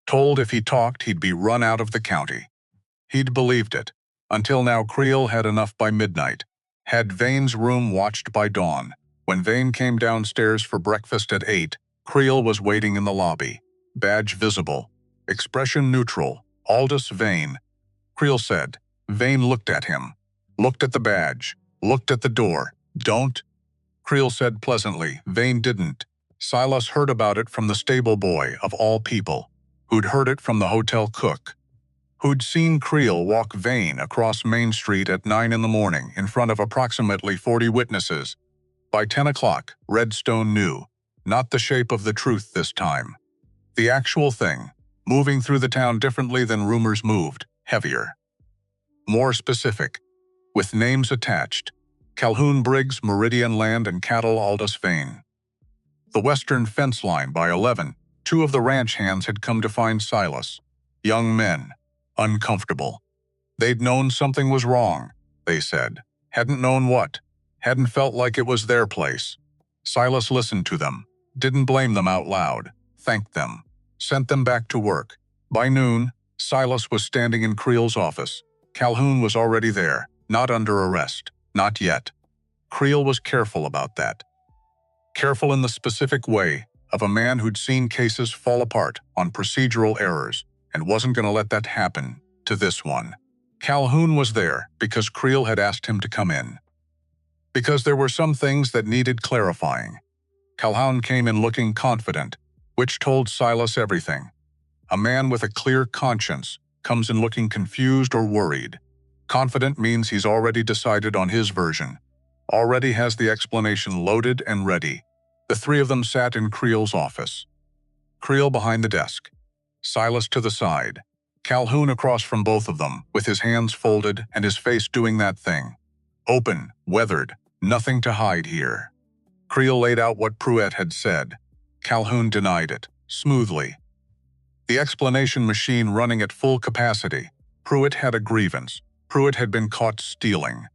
Told if he talked he'd be run out of the county. He'd believed it. Until now, Creel had enough by midnight. Had Vane's room watched by dawn. When Vane came downstairs for breakfast at 8, Creel was waiting in the lobby. Badge visible. Expression neutral. Aldous Vane. Creel said. Vane looked at him. Looked at the badge. Looked at the door. "Don't." Creel said pleasantly. Vane didn't. Silas heard about it from the stable boy, of all people, who'd heard it from the hotel cook, who'd seen Creel walk Vane across Main Street at 9 in the morning in front of approximately 40 witnesses. By 10 o'clock, Redstone knew. Not the shape of the truth this time. The actual thing, moving through the town differently than rumors moved, heavier. More specific, with names attached. Calhoun Briggs, Meridian Land and Cattle, Aldous Vane. The western fence line by 11, 2 of the ranch hands had come to find Silas. Young men. Uncomfortable. They'd known something was wrong, they said. Hadn't known what. Hadn't felt like it was their place. Silas listened to them. Didn't blame them out loud. Thanked them. Sent them back to work. By noon, Silas was standing in Creel's office. Calhoun was already there, not under arrest. Not yet. Creel was careful about that. Careful in the specific way of a man who'd seen cases fall apart on procedural errors and wasn't going to let that happen to this one. Calhoun was there because Creel had asked him to come in. Because there were some things that needed clarifying. Calhoun came in looking confident, which told Silas everything. A man with a clear conscience comes in looking confused or worried. Confident means he's already decided on his version. Already has the explanation loaded and ready. The 3 of them sat in Creel's office. Creel behind the desk. Silas to the side. Calhoun across from both of them, with his hands folded and his face doing that thing. Open, weathered, nothing to hide here. Creel laid out what Prairie had said. Calhoun denied it, smoothly. The explanation machine running at full capacity. Prairie had a grievance. Prairie had been caught stealing.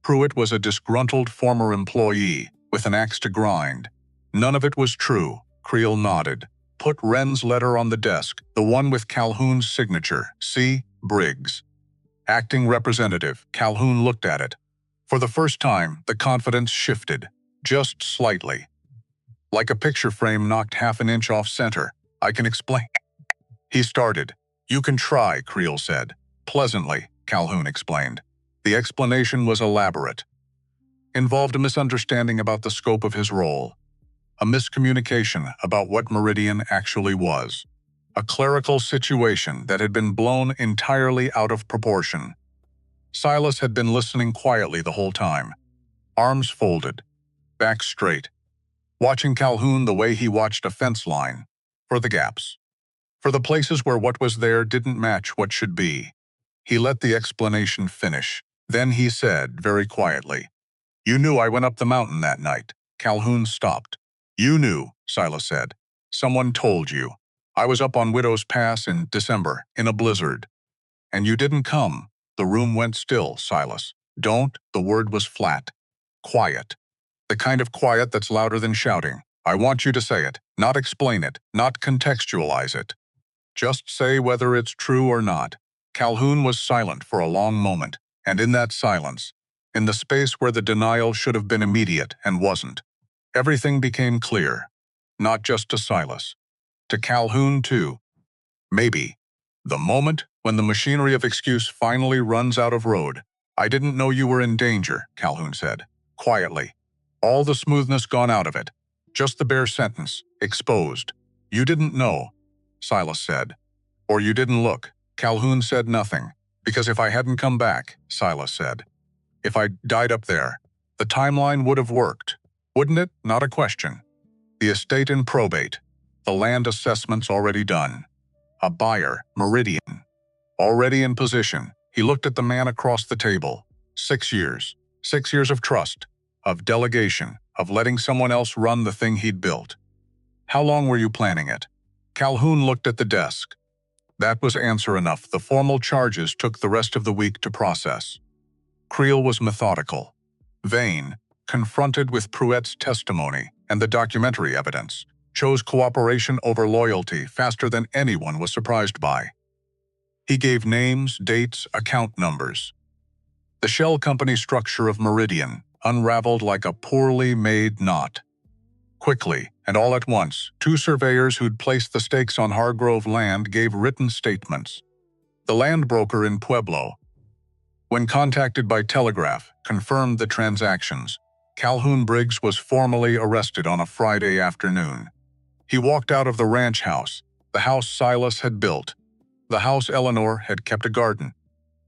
Prairie was a disgruntled former employee with an axe to grind. None of it was true. Creel nodded. Put Wren's letter on the desk, the one with Calhoun's signature. See, Briggs. Acting representative. Calhoun looked at it. For the first time, the confidence shifted, just slightly. Like a picture frame knocked half an inch off center. I can explain. He started. You can try, Creel said. Pleasantly, Calhoun explained. The explanation was elaborate. Involved a misunderstanding about the scope of his role. A miscommunication about what Meridian actually was. A clerical situation that had been blown entirely out of proportion. Silas had been listening quietly the whole time, arms folded, back straight, watching Calhoun the way he watched a fence line, for the gaps, for the places where what was there didn't match what should be. He let the explanation finish. Then he said, very quietly, "You knew I went up the mountain that night." Calhoun stopped. "You knew," Silas said. "Someone told you. I was up on Widow's Pass in December, in a blizzard. And you didn't come." The room went still, Silas. "Don't," the word was flat. "Quiet. The kind of quiet that's louder than shouting. I want you to say it, not explain it, not contextualize it. Just say whether it's true or not." Calhoun was silent for a long moment, and in that silence, in the space where the denial should have been immediate and wasn't, everything became clear. Not just to Silas. To Calhoun, too. Maybe. The moment when the machinery of excuse finally runs out of road. "I didn't know you were in danger," Calhoun said, quietly. All the smoothness gone out of it. Just the bare sentence, exposed. "You didn't know," Silas said. "Or you didn't look." Calhoun said nothing. "Because if I hadn't come back," Silas said, "if I died up there, the timeline would have worked. Wouldn't it? Not a question. The estate in probate. The land assessments already done. A buyer, Meridian, already in position." He looked at the man across the table. 6 years. 6 years of trust, of delegation, of letting someone else run the thing he'd built. "How long were you planning it?" Calhoun looked at the desk. That was answer enough. The formal charges took the rest of the week to process. Creel was methodical. Vain, confronted with Pruett's testimony and the documentary evidence, chose cooperation over loyalty faster than anyone was surprised by. He gave names, dates, account numbers. The shell company structure of Meridian unraveled like a poorly made knot. Quickly, and all at once, 2 surveyors who'd placed the stakes on Hargrove land gave written statements. The land broker in Pueblo, when contacted by telegraph, confirmed the transactions. Calhoun Briggs was formally arrested on a Friday afternoon. He walked out of the ranch house, the house Silas had built, the house Eleanor had kept a garden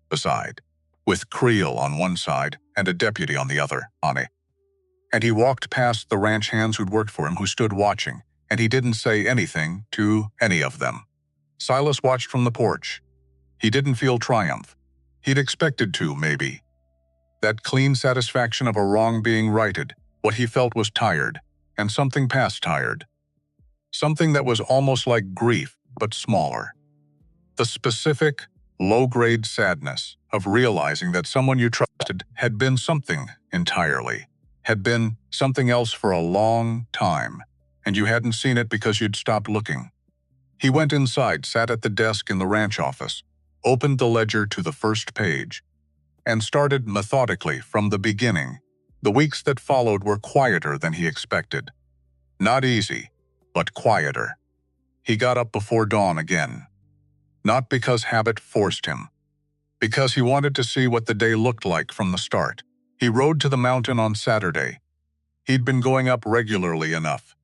beside, with Creel on one side and a deputy on the other, Ani. And he walked past the ranch hands who'd worked for him, who stood watching, and he didn't say anything to any of them. Silas watched from the porch. He didn't feel triumph. He'd expected to, maybe. That clean satisfaction of a wrong being righted. What he felt was tired, and something past tired. Something that was almost like grief, but smaller. The specific, low-grade sadness of realizing that someone you trusted had been something entirely, had been something else for a long time, and you hadn't seen it because you'd stopped looking. He went inside, sat at the desk in the ranch office, opened the ledger to the first page, and started methodically from the beginning. The weeks that followed were quieter than he expected. Not easy, but quieter. He got up before dawn again. Not because habit forced him. Because he wanted to see what the day looked like from the start. He rode to the mountain on Saturday. He'd been going up regularly enough.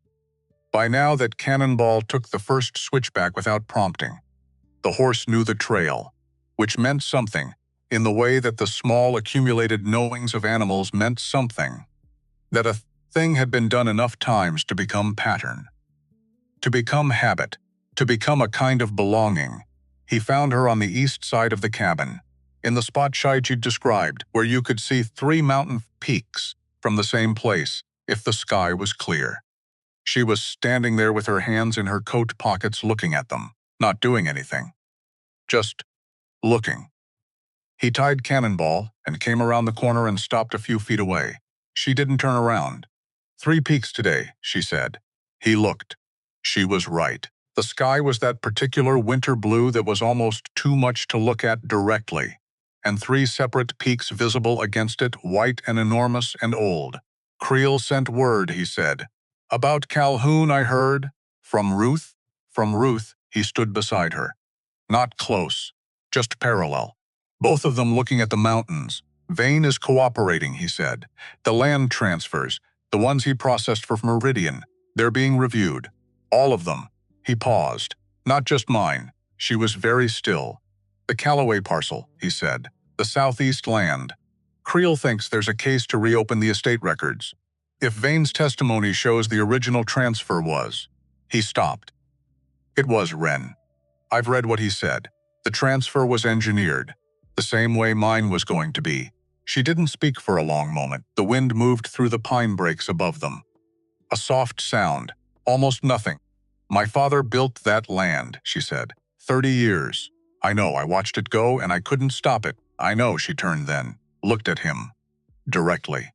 By now that Cannonball took the first switchback without prompting. The horse knew the trail, which meant something, in the way that the small accumulated knowings of animals meant something. That a thing had been done enough times to become pattern. To become habit. To become a kind of belonging. He found her on the east side of the cabin, in the spot she'd described, where you could see 3 mountain peaks from the same place, if the sky was clear. She was standing there with her hands in her coat pockets looking at them, not doing anything. Just looking. He tied Cannonball and came around the corner and stopped a few feet away. She didn't turn around. 3 peaks today, she said. He looked. She was right. The sky was that particular winter blue that was almost too much to look at directly, and 3 separate peaks visible against it, white and enormous and old. Creel sent word, he said. About Calhoun, I heard. From Ruth? From Ruth, he stood beside her. Not close, just parallel. Both of them looking at the mountains. Vane is cooperating, he said. The land transfers, the ones he processed for Meridian, they're being reviewed. All of them. He paused. Not just mine. She was very still. The Callaway parcel, he said. The southeast land. Creel thinks there's a case to reopen the estate records. If Vane's testimony shows the original transfer was... He stopped. It was Wren. I've read what he said. The transfer was engineered, the same way mine was going to be. She didn't speak for a long moment. The wind moved through the pine brakes above them. A soft sound, almost nothing. My father built that land, she said. 30 years. I know, I watched it go and I couldn't stop it. I know, she turned then, looked at him. Directly.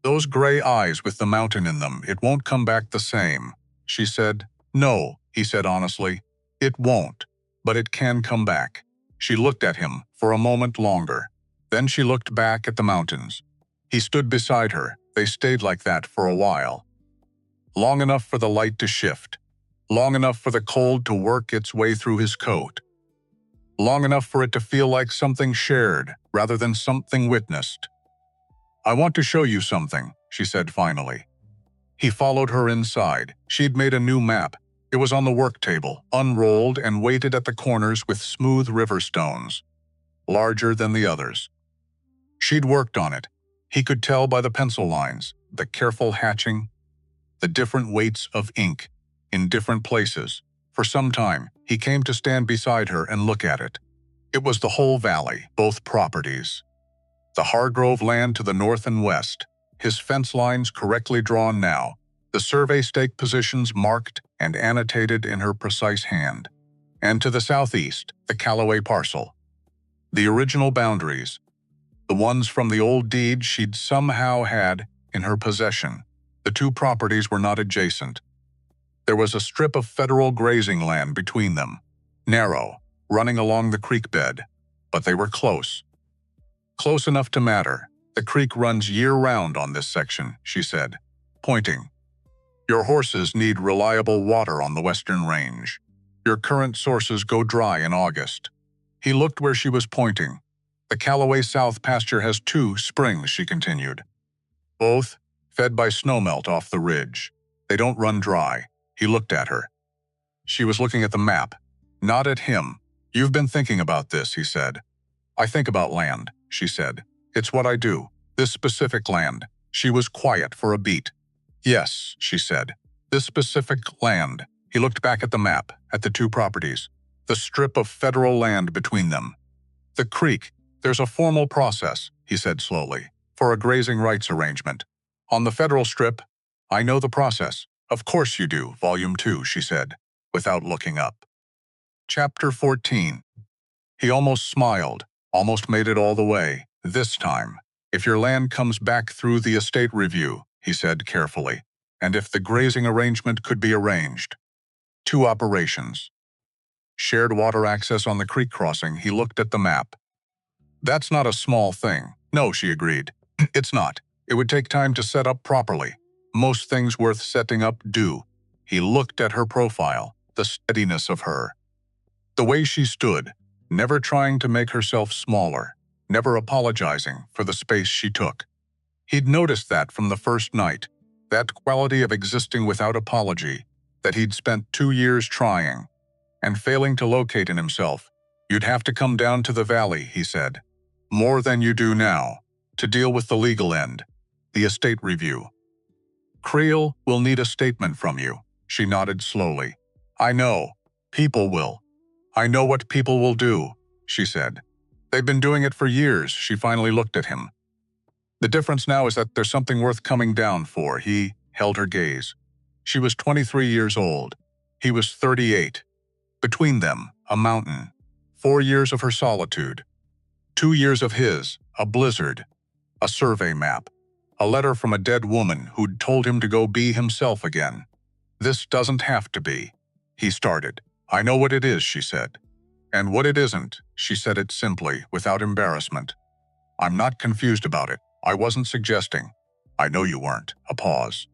Those gray eyes with the mountain in them, it won't come back the same. She said, no, he said honestly. It won't, but it can come back. She looked at him for a moment longer. Then she looked back at the mountains. He stood beside her. They stayed like that for a while. Long enough for the light to shift. Long enough for the cold to work its way through his coat. Long enough for it to feel like something shared rather than something witnessed. I want to show you something, she said finally. He followed her inside. She'd made a new map. It was on the work table, unrolled and weighted at the corners with smooth river stones, larger than the others. She'd worked on it. He could tell by the pencil lines, the careful hatching, the different weights of ink in different places. For some time, he came to stand beside her and look at it. It was the whole valley, both properties. The Hargrove land to the north and west, his fence lines correctly drawn now, the survey stake positions marked and annotated in her precise hand. And to the southeast, the Callaway parcel. The original boundaries, the ones from the old deed she'd somehow had in her possession. The two properties were not adjacent. There was a strip of federal grazing land between them, narrow, running along the creek bed, but they were close. Close enough to matter. The creek runs year-round on this section, she said, pointing. Your horses need reliable water on the western range. Your current sources go dry in August. He looked where she was pointing. The Callaway South pasture has 2 springs, she continued. Both fed by snowmelt off the ridge. They don't run dry. He looked at her. She was looking at the map, not at him. You've been thinking about this, he said. I think about land, she said. It's what I do. This specific land. She was quiet for a beat. Yes, she said. This specific land. He looked back at the map, at the 2 properties, the strip of federal land between them. The creek. There's a formal process, he said slowly, for a grazing rights arrangement. On the federal strip, I know the process. Of course you do, Volume 2, she said, without looking up. Chapter 14. He almost smiled, almost made it all the way. This time, if your land comes back through the estate review, he said carefully, and if the grazing arrangement could be arranged. 2 operations. Shared water access on the creek crossing, he looked at the map. That's not a small thing. No, she agreed. It's not. It would take time to set up properly. Most things worth setting up do. He looked at her profile, the steadiness of her. The way she stood, never trying to make herself smaller, never apologizing for the space she took. He'd noticed that from the first night, that quality of existing without apology, that he'd spent 2 years trying, and failing to locate in himself. You'd have to come down to the valley, he said. More than you do now, to deal with the legal end, the estate review. Creel will need a statement from you, she nodded slowly. I know. People will. I know what people will do, she said. They've been doing it for years, she finally looked at him. The difference now is that there's something worth coming down for. He held her gaze. She was 23 years old. He was 38. Between them, a mountain. 4 years of her solitude. 2 years of his, a blizzard. A survey map. A letter from a dead woman who'd told him to go be himself again. This doesn't have to be. He started. I know what it is, she said. And what it isn't, she said it simply, without embarrassment. I'm not confused about it. I wasn't suggesting. I know you weren't. A pause.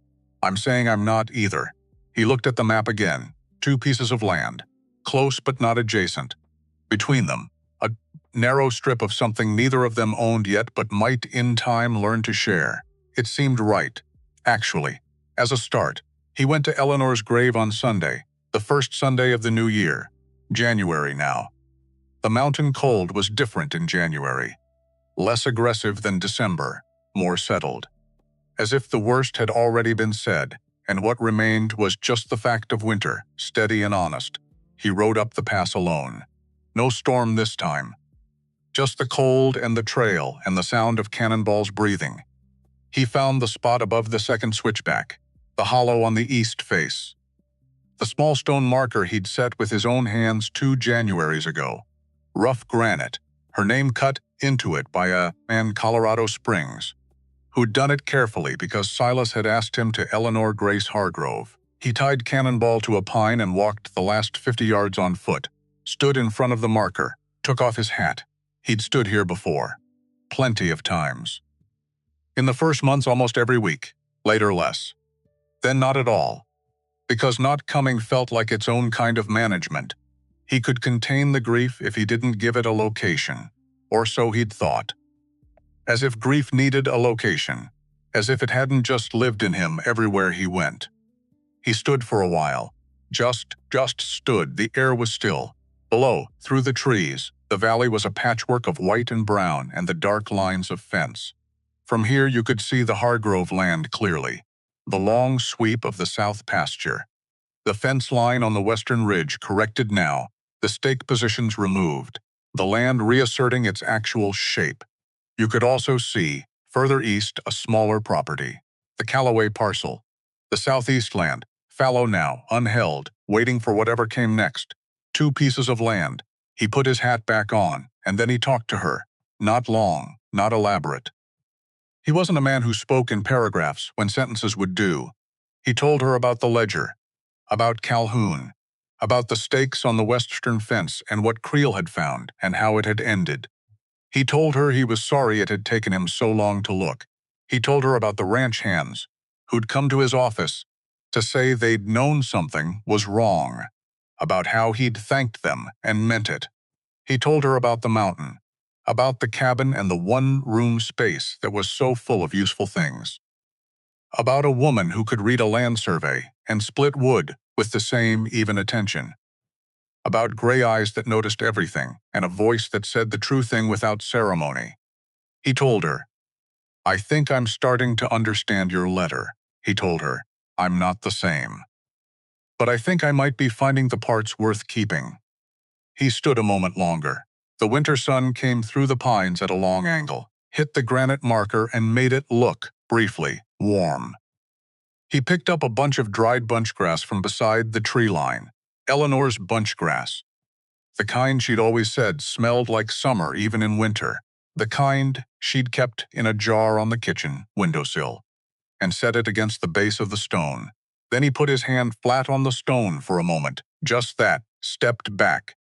I'm saying I'm not either. He looked at the map again. 2 pieces of land. Close but not adjacent. Between them, a narrow strip of something neither of them owned yet but might in time learn to share. It seemed right. Actually, as a start, he went to Eleanor's grave on Sunday, the first Sunday of the new year. January now. The mountain cold was different in January. Less aggressive than December, more settled. As if the worst had already been said, and what remained was just the fact of winter, steady and honest. He rode up the pass alone. No storm this time. Just the cold and the trail and the sound of cannonballs breathing. He found the spot above the second switchback, the hollow on the east face. The small stone marker he'd set with his own hands 2 Januaries ago. Rough granite, her name cut into it by a man Colorado Springs, who'd done it carefully because Silas had asked him to Eleanor Grace Hargrove. He tied Cannonball to a pine and walked the last 50 yards on foot, stood in front of the marker, took off his hat. He'd stood here before. Plenty of times. In the first months almost every week, later less. Then not at all. Because not coming felt like its own kind of management. He could contain the grief if he didn't give it a location, or so he'd thought. As if grief needed a location, as if it hadn't just lived in him everywhere he went. He stood for a while, just stood. The air was still. Below, through the trees, the valley was a patchwork of white and brown and the dark lines of fence. From here you could see the Hargrove land clearly, the long sweep of the south pasture. The fence line on the western ridge corrected now, the stake positions removed, the land reasserting its actual shape. You could also see, further east, a smaller property, the Callaway parcel. The southeast land, fallow now, unheld, waiting for whatever came next. 2 pieces of land. He put his hat back on, and then he talked to her. Not long, not elaborate. He wasn't a man who spoke in paragraphs when sentences would do. He told her about the ledger, about Calhoun, about the stakes on the western fence and what Creel had found and how it had ended. He told her he was sorry it had taken him so long to look. He told her about the ranch hands, who'd come to his office to say they'd known something was wrong, about how he'd thanked them and meant it. He told her about the mountain, about the cabin and the one-room space that was so full of useful things. About a woman who could read a land survey and split wood with the same even attention. About gray eyes that noticed everything and a voice that said the true thing without ceremony. He told her, "I think I'm starting to understand your letter," he told her. "I'm not the same. But I think I might be finding the parts worth keeping." He stood a moment longer. The winter sun came through the pines at a long angle, hit the granite marker and made it look, briefly, warm. He picked up a bunch of dried bunchgrass from beside the tree line, Eleanor's bunchgrass. The kind she'd always said smelled like summer even in winter. The kind she'd kept in a jar on the kitchen windowsill, and set it against the base of the stone. Then he put his hand flat on the stone for a moment, just that, stepped back,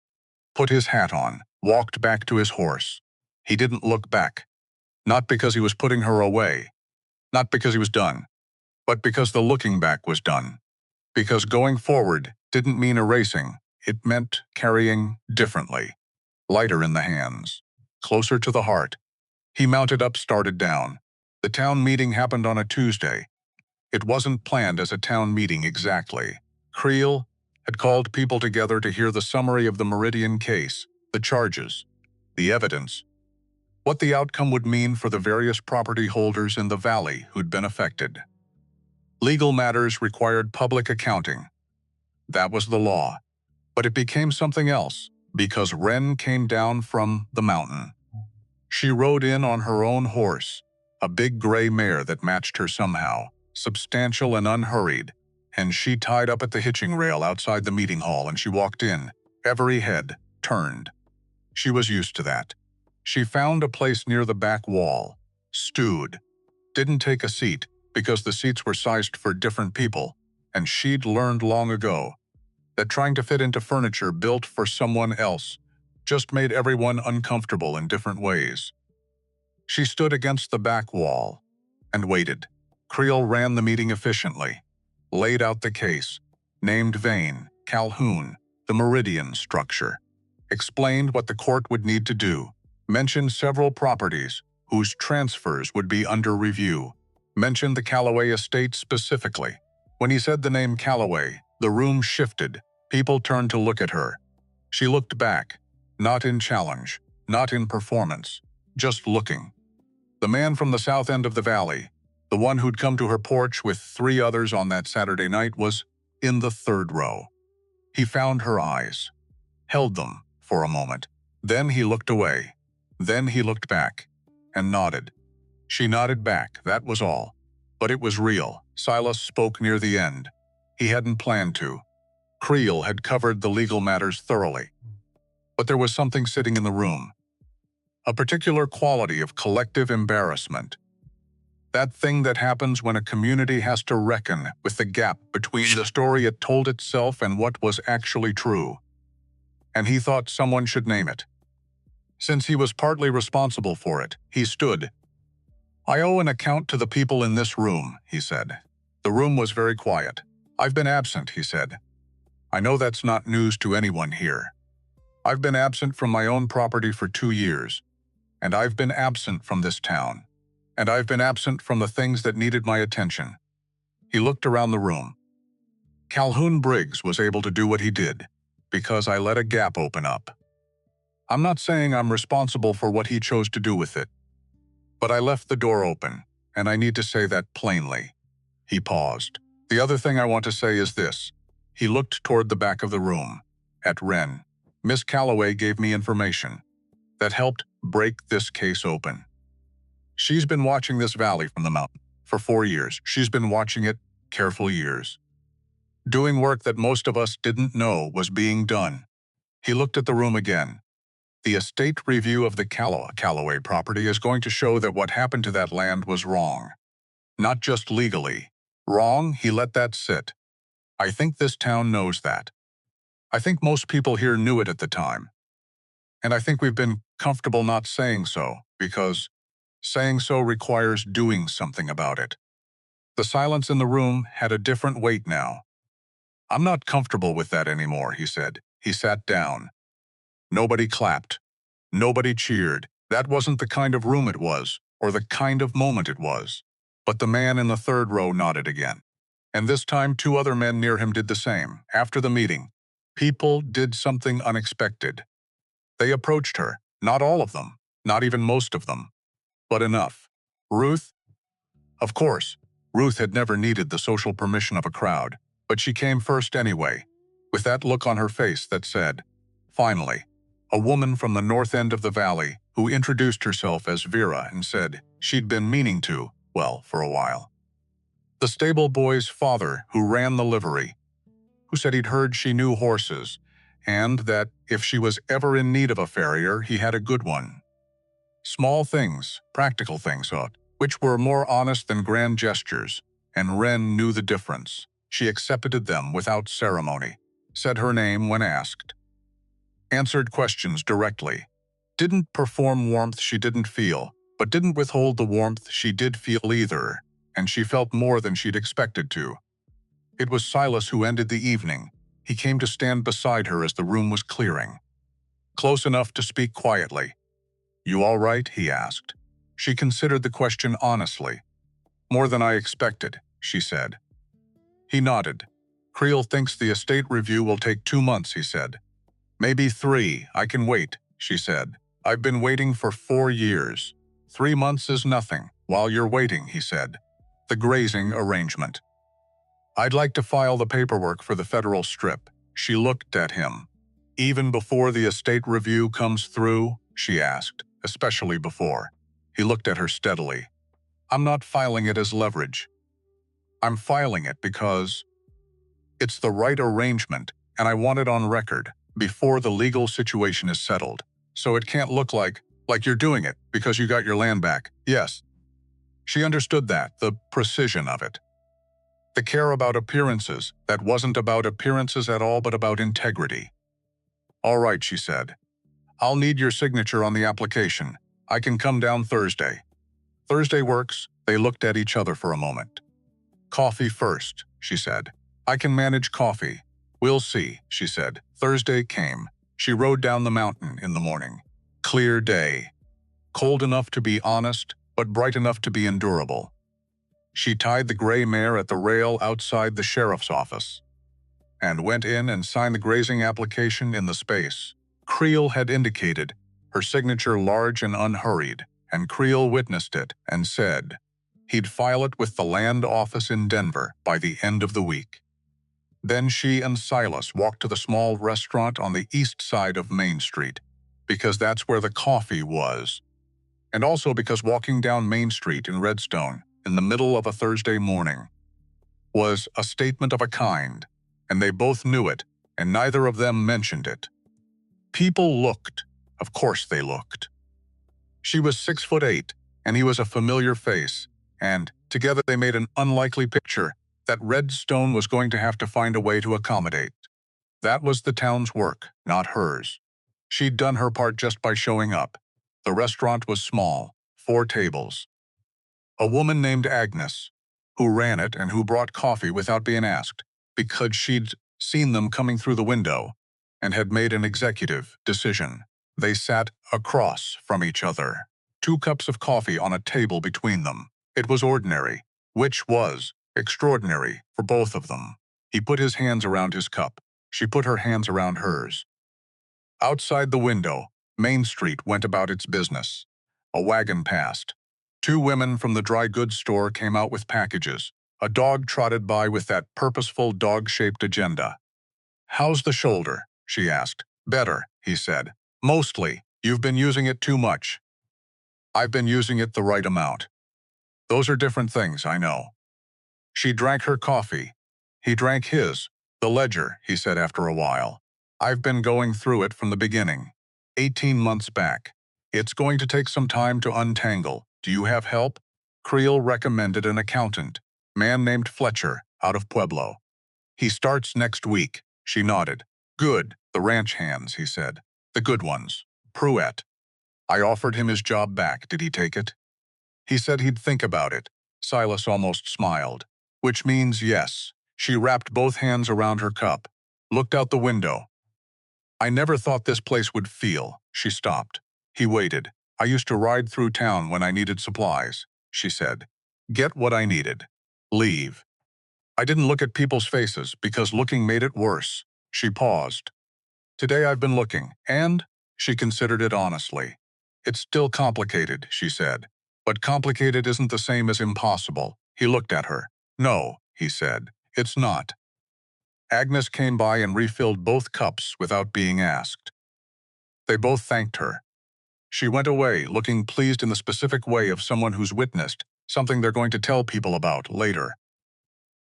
put his hat on, walked back to his horse. He didn't look back. Not because he was putting her away, not because he was done, but because the looking back was done. Because going forward didn't mean erasing, it meant carrying differently, lighter in the hands, closer to the heart. He mounted up, started down. The town meeting happened on a Tuesday. It wasn't planned as a town meeting exactly. Creel had called people together to hear the summary of the Meridian case, the charges, the evidence, what the outcome would mean for the various property holders in the valley who'd been affected. Legal matters required public accounting. That was the law. But it became something else, because Wren came down from the mountain. She rode in on her own horse, a big gray mare that matched her somehow, substantial and unhurried, and she tied up at the hitching rail outside the meeting hall and she walked in, every head turned. She was used to that. She found a place near the back wall, stewed, didn't take a seat because the seats were sized for different people, and she'd learned long ago that trying to fit into furniture built for someone else just made everyone uncomfortable in different ways. She stood against the back wall and waited. Creel ran the meeting efficiently, laid out the case, named Vane, Calhoun, the Meridian structure, explained what the court would need to do, mentioned several properties whose transfers would be under review, mentioned the Callaway estate specifically. When he said the name Callaway, the room shifted. People turned to look at her. She looked back. Not in challenge, not in performance, just looking. The man from the south end of the valley, the one who'd come to her porch with 3 others on that Saturday night, was in the 3rd row. He found her eyes, held them for a moment. Then he looked away. Then he looked back and nodded. She nodded back, that was all. But it was real. Silas spoke near the end. He hadn't planned to. Creel had covered the legal matters thoroughly. But there was something sitting in the room. A particular quality of collective embarrassment. That thing that happens when a community has to reckon with the gap between the story it told itself and what was actually true. And he thought someone should name it. Since he was partly responsible for it, he stood. "I owe an account to the people in this room," he said. The room was very quiet. "I've been absent," he said. "I know that's not news to anyone here. I've been absent from my own property for 2 years. And I've been absent from this town. And I've been absent from the things that needed my attention." He looked around the room. "Calhoun Briggs was able to do what he did because I let a gap open up. I'm not saying I'm responsible for what he chose to do with it. But I left the door open, and I need to say that plainly." He paused. "The other thing I want to say is this." He looked toward the back of the room, at Wren. "Miss Calloway gave me information that helped break this case open. She's been watching this valley from the mountain for 4 years. She's been watching it careful years. Doing work that most of us didn't know was being done." He looked at the room again. "The estate review of the Calloway property is going to show that what happened to that land was wrong. Not just legally. Wrong, he let that sit. I think this town knows that. I think most people here knew it at the time. And I think we've been comfortable not saying so, because saying so requires doing something about it." The silence in the room had a different weight now. "I'm not comfortable with that anymore," he said. He sat down. Nobody clapped. Nobody cheered. That wasn't the kind of room it was, or the kind of moment it was. But the man in the 3rd row nodded again. And this time 2 other men near him did the same. After the meeting, people did something unexpected. They approached her. Not all of them. Not even most of them. But enough. Ruth? Of course, Ruth had never needed the social permission of a crowd, but she came first anyway, with that look on her face that said, "Finally." A woman from the north end of the valley who introduced herself as Vera and said she'd been meaning to, well, for a while. The stable boy's father who ran the livery, who said he'd heard she knew horses, and that if she was ever in need of a farrier, he had a good one. Small things, practical things, which were more honest than grand gestures, and Wren knew the difference. She accepted them without ceremony, said her name when asked, answered questions directly, didn't perform warmth she didn't feel, but didn't withhold the warmth she did feel either, and she felt more than she'd expected to. It was Silas who ended the evening. He came to stand beside her as the room was clearing. Close enough to speak quietly. "You all right?" he asked. She considered the question honestly. "More than I expected," she said. He nodded. "Creel thinks the estate review will take 2 months," he said. "Maybe 3, I can wait," she said. "I've been waiting for 4 years. 3 months is nothing. While you're waiting," he said. "The grazing arrangement. I'd like to file the paperwork for the federal strip." She looked at him. "Even before the estate review comes through?" she asked, especially before. He looked at her steadily. "I'm not filing it as leverage. I'm filing it because it's the right arrangement, and I want it on record before the legal situation is settled. So it can't look like you're doing it because you got your land back." Yes. She understood that, the precision of it. The care about appearances, that wasn't about appearances at all but about integrity. "All right," she said. "I'll need your signature on the application. I can come down Thursday." "Thursday works." They looked at each other for a moment. "Coffee first," she said. "I can manage coffee." "We'll see," she said. Thursday came. She rode down the mountain in the morning. Clear day. Cold enough to be honest, but bright enough to be endurable. She tied the gray mare at the rail outside the sheriff's office and went in and signed the grazing application in the space. Creel had indicated, her signature large and unhurried, and Creel witnessed it and said he'd file it with the land office in Denver by the end of the week. Then she and Silas walked to the small restaurant on the east side of Main Street, because that's where the coffee was, and also because walking down Main Street in Redstone in the middle of a Thursday morning was a statement of a kind, and they both knew it, and neither of them mentioned it. People looked. Of course they looked. She was 6'8", and he was a familiar face, and together they made an unlikely picture that Redstone was going to have to find a way to accommodate. That was the town's work, not hers. She'd done her part just by showing up. The restaurant was small, 4 tables. A woman named Agnes, who ran it and who brought coffee without being asked, because she'd seen them coming through the window and had made an executive decision. They sat across from each other, 2 cups of coffee on a table between them. It was ordinary, which was extraordinary for both of them. He put his hands around his cup. She put her hands around hers. Outside the window, Main Street went about its business. A wagon passed. 2 women from the dry goods store came out with packages. A dog trotted by with that purposeful dog-shaped agenda. "How's the shoulder?" she asked. "Better," he said. "Mostly. You've been using it too much." "I've been using it the right amount." "Those are different things, I know." She drank her coffee. He drank his. "The ledger," he said after a while. "I've been going through it from the beginning. 18 months back. It's going to take some time to untangle. Do you have help?" Creel recommended an accountant, man named Fletcher, out of Pueblo. "He starts next week." She nodded. "Good. The ranch hands," he said. "The good ones. Pruitt. I offered him his job back. Did he take it?" "He said he'd think about it." Silas almost smiled. "Which means yes." She wrapped both hands around her cup, looked out the window. "I never thought this place would feel." She stopped. He waited. "I used to ride through town when I needed supplies," she said. "Get what I needed. Leave. I didn't look at people's faces because looking made it worse." She paused. "Today I've been looking, and," she considered it honestly, "it's still complicated," she said. "But complicated isn't the same as impossible." He looked at her. "No," he said, "it's not." Agnes came by and refilled both cups without being asked. They both thanked her. She went away, looking pleased in the specific way of someone who's witnessed something they're going to tell people about later,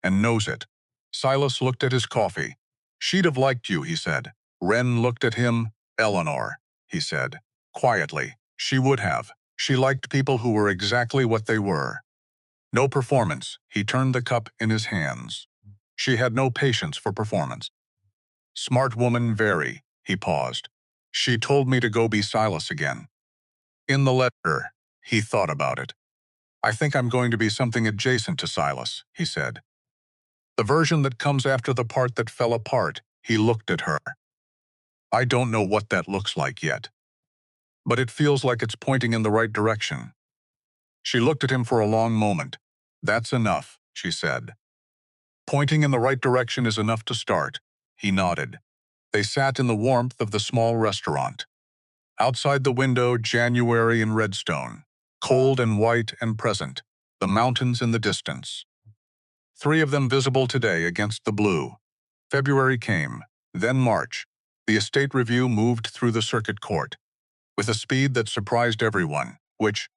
and knows it. Silas looked at his coffee. "She'd have liked you," he said. Wren looked at him. "Eleanor," he said, quietly. "She would have. She liked people who were exactly what they were. No performance." He turned the cup in his hands. "She had no patience for performance. Smart woman, very." He paused. "She told me to go be Silas again." In the letter, he thought about it. "I think I'm going to be something adjacent to Silas," he said. "The version that comes after the part that fell apart." He looked at her. "I don't know what that looks like yet, but it feels like it's pointing in the right direction." She looked at him for a long moment. "That's enough," she said. "Pointing in the right direction is enough to start." He nodded. They sat in the warmth of the small restaurant. Outside the window, January in Redstone, cold and white and present, the mountains in the distance. 3 of them visible today against the blue. February came, then March. The estate review moved through the circuit court, with a speed that surprised everyone, which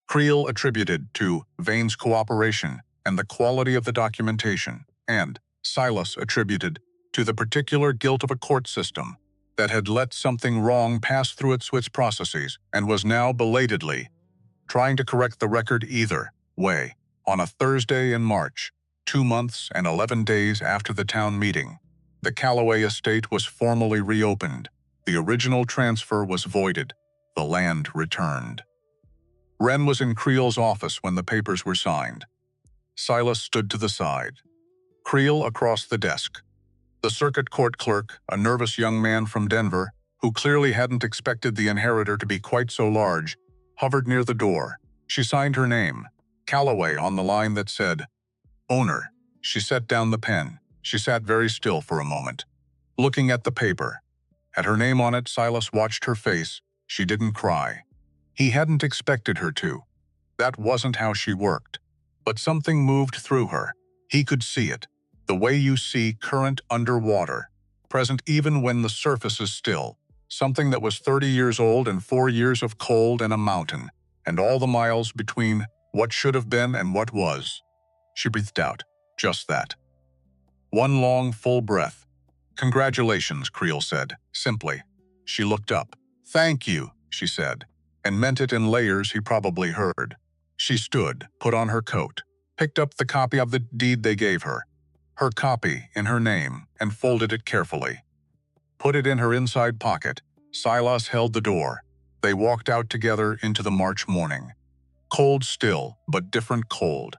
Creel attributed to Vane's cooperation and the quality of the documentation, and Silas attributed to the particular guilt of a court system that had let something wrong pass through its processes and was now belatedly trying to correct the record either way. On a Thursday in March, 2 months and 11 days after the town meeting, the Calloway estate was formally reopened. The original transfer was voided. The land returned. Wren was in Creel's office when the papers were signed. Silas stood to the side. Creel across the desk. The circuit court clerk, a nervous young man from Denver, who clearly hadn't expected the inheritor to be quite so large, hovered near the door. She signed her name, Calloway, on the line that said, "Owner." She set down the pen. She sat very still for a moment, looking at the paper. At her name on it, Silas watched her face. She didn't cry. He hadn't expected her to. That wasn't how she worked. But something moved through her. He could see it. The way you see current underwater, present even when the surface is still. Something that was 30 years old and 4 years of cold and a mountain, and all the miles between what should have been and what was. She breathed out. Just that. One long, full breath. "Congratulations," Creel said, simply. She looked up. "Thank you," she said, and meant it in layers he probably heard. She stood, put on her coat, picked up the copy of the deed they gave her copy in her name, and folded it carefully. Put it in her inside pocket. Silas held the door. They walked out together into the March morning. Cold still, but different cold.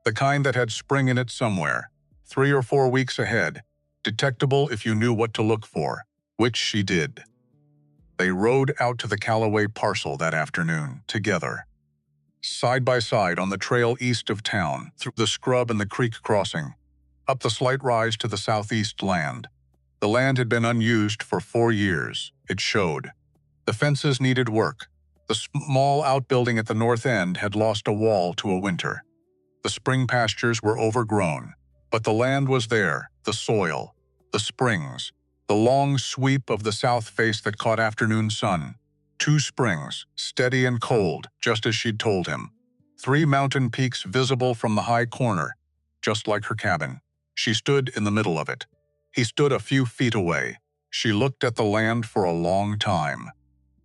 The kind that had spring in it somewhere, 3 or 4 weeks ahead, detectable if you knew what to look for, which she did. They rode out to the Callaway parcel that afternoon, together. Side by side on the trail east of town, through the scrub and the creek crossing, up the slight rise to the southeast land. The land had been unused for 4 years, it showed. The fences needed work. The small outbuilding at the north end had lost a wall to a winter. The spring pastures were overgrown, but the land was there, the soil, the springs, the long sweep of the south face that caught afternoon sun. 2 springs, steady and cold, just as she'd told him. 3 mountain peaks visible from the high corner, just like her cabin. She stood in the middle of it. He stood a few feet away. She looked at the land for a long time,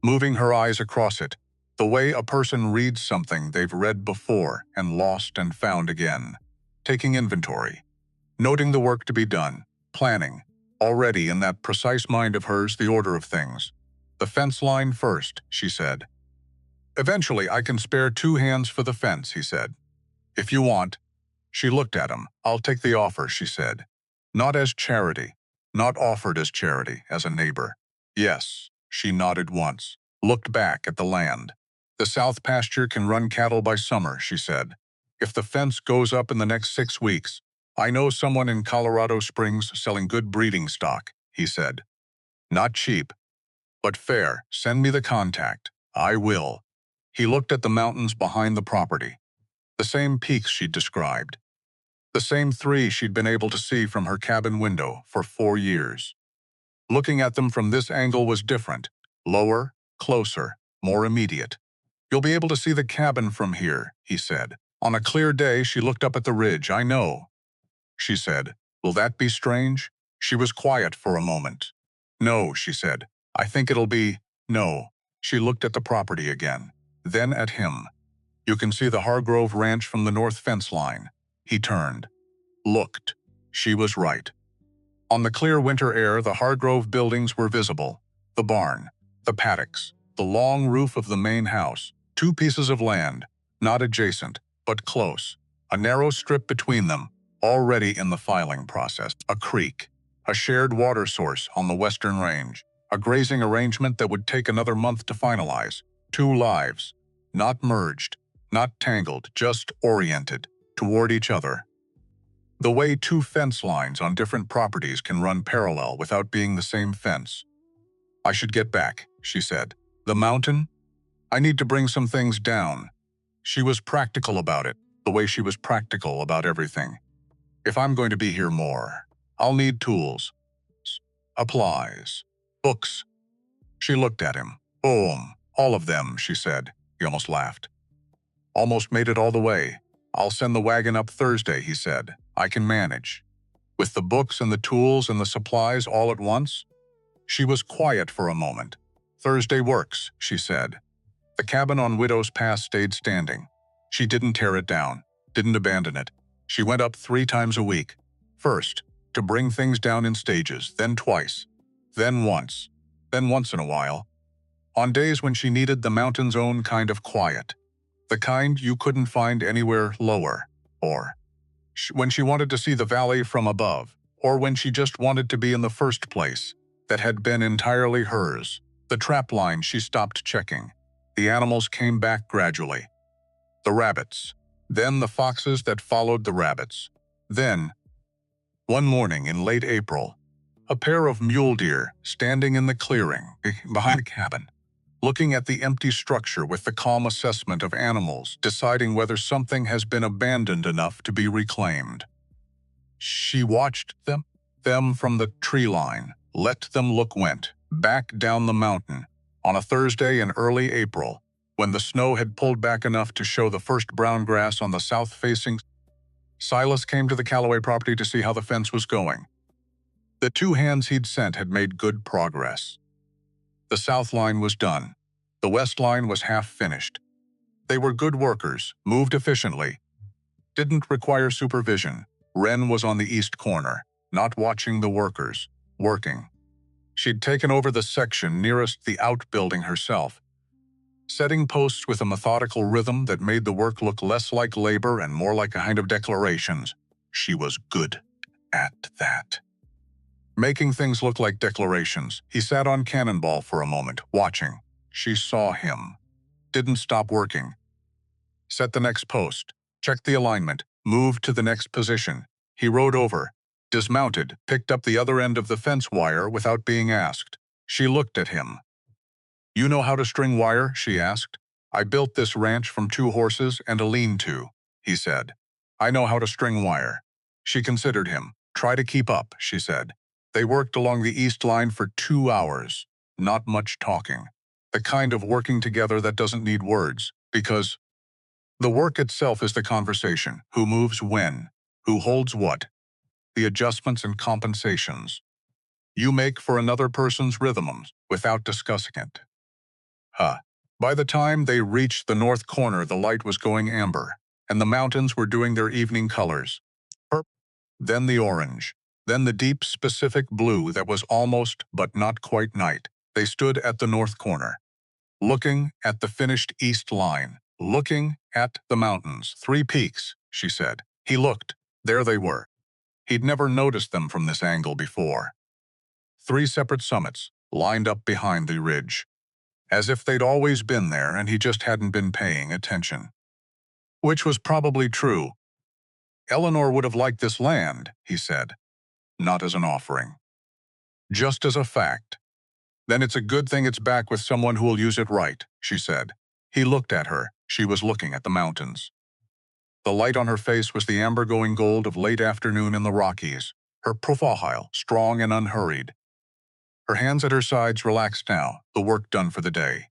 moving her eyes across it, the way a person reads something they've read before and lost and found again. Taking inventory, noting the work to be done, planning, already in that precise mind of hers the order of things. "The fence line first," she said. "Eventually I can spare 2 hands for the fence," he said. "If you want." She looked at him. "I'll take the offer," she said. "Not as charity. Not offered as charity, as a neighbor." "Yes." She nodded once, looked back at the land. "The south pasture can run cattle by summer," she said. "If the fence goes up in the next 6 weeks, I know someone in Colorado Springs selling good breeding stock," he said. "Not cheap, but fair. Send me the contact. I will." He looked at the mountains behind the property. The same peaks she'd described. The same 3 she'd been able to see from her cabin window for 4 years. Looking at them from this angle was different. Lower, closer, more immediate. "You'll be able to see the cabin from here," he said. "On a clear day she looked up at the ridge, I know." She said, "Will that be strange?" She was quiet for a moment. "No," she said. "I think it'll be, no." She looked at the property again, then at him. "You can see the Hargrove Ranch from the north fence line." He turned. Looked. She was right. On the clear winter air, the Hargrove buildings were visible. The barn, the paddocks, the long roof of the main house. 2 pieces of land, not adjacent, but close. A narrow strip between them, already in the filing process. A creek, a shared water source on the western range. A grazing arrangement that would take another month to finalize. 2 lives, not merged, not tangled, just oriented toward each other. The way 2 fence lines on different properties can run parallel without being the same fence. "I should get back," she said. "The mountain? I need to bring some things down." She was practical about it, the way she was practical about everything. "If I'm going to be here more, I'll need tools. Applies. Books." She looked at him. "Boom. All of them," she said. He almost laughed. "Almost made it all the way. I'll send the wagon up Thursday," he said. "I can manage." "With the books and the tools and the supplies all at once?" She was quiet for a moment. "Thursday works," she said. The cabin on Widow's Pass stayed standing. She didn't tear it down, didn't abandon it. She went up 3 times a week. First, to bring things down in stages, then twice, then once in a while. On days when she needed the mountain's own kind of quiet. The kind you couldn't find anywhere lower, or when she wanted to see the valley from above, or when she just wanted to be in the first place, that had been entirely hers. The trap line she stopped checking. The animals came back gradually. The rabbits. Then the foxes that followed the rabbits. Then, one morning in late April, A pair of mule deer standing in the clearing behind the cabin, looking at the empty structure with the calm assessment of animals deciding whether something has been abandoned enough to be reclaimed. She watched them from the tree line, let them went back down the mountain on a Thursday in early April, when the snow had pulled back enough to show the first brown grass on the south-facing. Silas came to the Calloway property to see how the fence was going. The 2 hands he'd sent had made good progress. The south line was done. The west line was half finished. They were good workers, moved efficiently, didn't require supervision. Wren was on the east corner, not watching the workers, working. She'd taken over the section nearest the outbuilding herself, setting posts with a methodical rhythm that made the work look less like labor and more like a kind of declarations. She was good at that. Making things look like declarations. He sat on Cannonball for a moment, watching. She saw him. Didn't stop working. Set the next post. Checked the alignment. Moved to the next position. He rode over, dismounted, picked up the other end of the fence wire without being asked. She looked at him. "You know how to string wire?" she asked. "I built this ranch from 2 horses and a lean-to," he said. "I know how to string wire." She considered him. "Try to keep up," she said. They worked along the east line for 2 hours. Not much talking. The kind of working together that doesn't need words, because the work itself is the conversation. Who moves when? Who holds what? The adjustments and compensations you make for another person's rhythms without discussing it. By the time they reached the north corner, the light was going amber, and the mountains were doing their evening colors. Purple, then the orange, then the deep specific blue that was almost but not quite night. They stood at the north corner, looking at the finished east line, looking at the mountains. 3 peaks, she said. He looked. There they were. He'd never noticed them from this angle before. 3 separate summits, lined up behind the ridge, as if they'd always been there and he just hadn't been paying attention. Which was probably true. Eleanor would have liked this land, he said. Not as an offering. Just as a fact. Then it's a good thing it's back with someone who'll use it right, she said. He looked at her. She was looking at the mountains. The light on her face was the amber-going gold of late afternoon in the Rockies. Her profile, strong and unhurried. Her hands at her sides relaxed now, the work done for the day.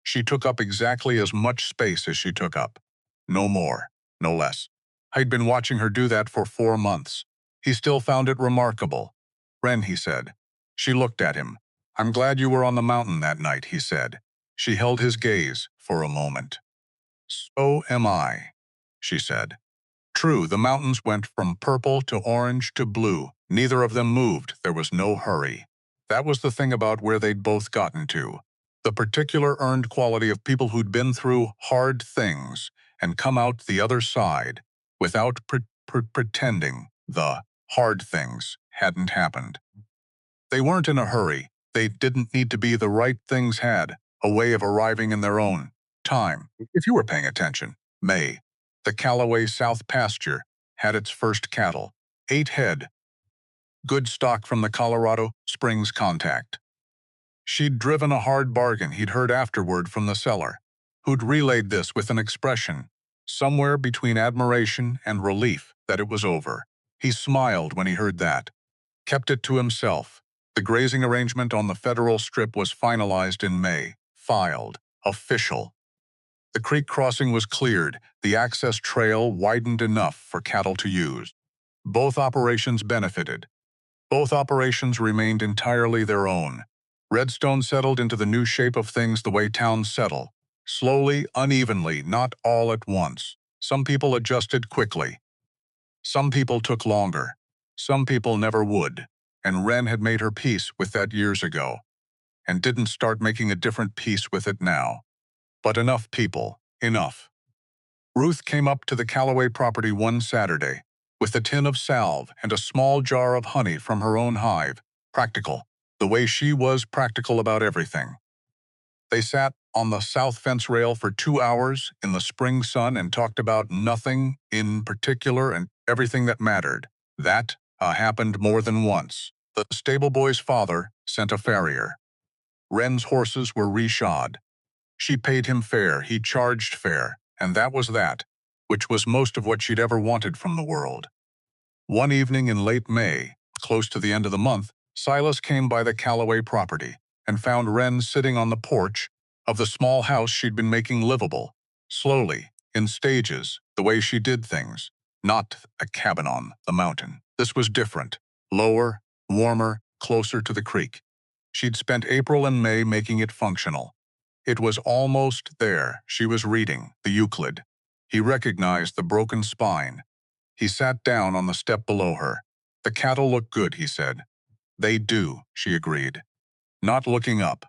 She took up exactly as much space as she took up. No more, no less. I'd been watching her do that for 4 months. He still found it remarkable. "Wren," he said. She looked at him. "I'm glad you were on the mountain that night," he said. She held his gaze for a moment. "So am I," she said. True, the mountains went from purple to orange to blue. Neither of them moved. There was no hurry. That was the thing about where they'd both gotten to. The particular earned quality of people who'd been through hard things and come out the other side without pretending the hard things hadn't happened. They weren't in a hurry. They didn't need to be. The right things had a way of arriving in their own time. If you were paying attention, May, the Calloway South pasture, had its first cattle. 8 head. Good stock from the Colorado Springs contact. She'd driven a hard bargain, he'd heard afterward from the seller, who'd relayed this with an expression, somewhere between admiration and relief, that it was over. He smiled when he heard that. Kept it to himself. The grazing arrangement on the federal strip was finalized in May. Filed. Official. The creek crossing was cleared. The access trail widened enough for cattle to use. Both operations benefited. Both operations remained entirely their own. Redstone settled into the new shape of things the way towns settle. Slowly, unevenly, not all at once. Some people adjusted quickly. Some people took longer. Some people never would. And Wren had made her peace with that years ago, and didn't start making a different peace with it now. But enough people. Enough. Ruth came up to the Calloway property one Saturday, with a tin of salve and a small jar of honey from her own hive. Practical. The way she was practical about everything. They sat on the south fence rail for 2 hours in the spring sun and talked about nothing in particular and everything that mattered. That happened more than once. The stable boy's father sent a farrier. Wren's horses were reshod. She paid him fair, he charged fair, and that was that, which was most of what she'd ever wanted from the world. One evening in late May, close to the end of the month, Silas came by the Calloway property and found Wren sitting on the porch of the small house she'd been making livable, slowly, in stages, the way she did things, not a cabin on the mountain. This was different, lower, warmer, closer to the creek. She'd spent April and May making it functional. It was almost there. She was reading the Euclid. He recognized the broken spine. He sat down on the step below her. The cattle look good, he said. They do, she agreed, not looking up.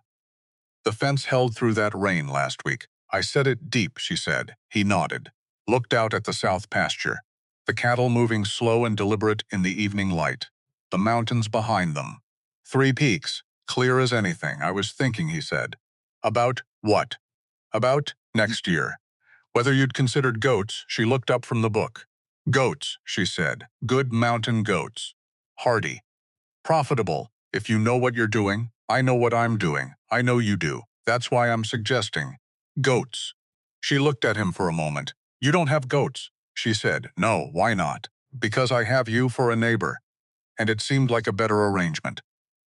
The fence held through that rain last week. I set it deep, she said. He nodded, looked out at the south pasture, the cattle moving slow and deliberate in the evening light, the mountains behind them. 3 peaks, clear as anything. I was thinking, he said. About what? About next year. Whether you'd considered goats. She looked up from the book. Goats, she said. Good mountain goats. Hardy. Profitable, if you know what you're doing. I know what I'm doing. I know you do. That's why I'm suggesting. Goats. She looked at him for a moment. You don't have goats, she said. No, why not? Because I have you for a neighbor. And it seemed like a better arrangement.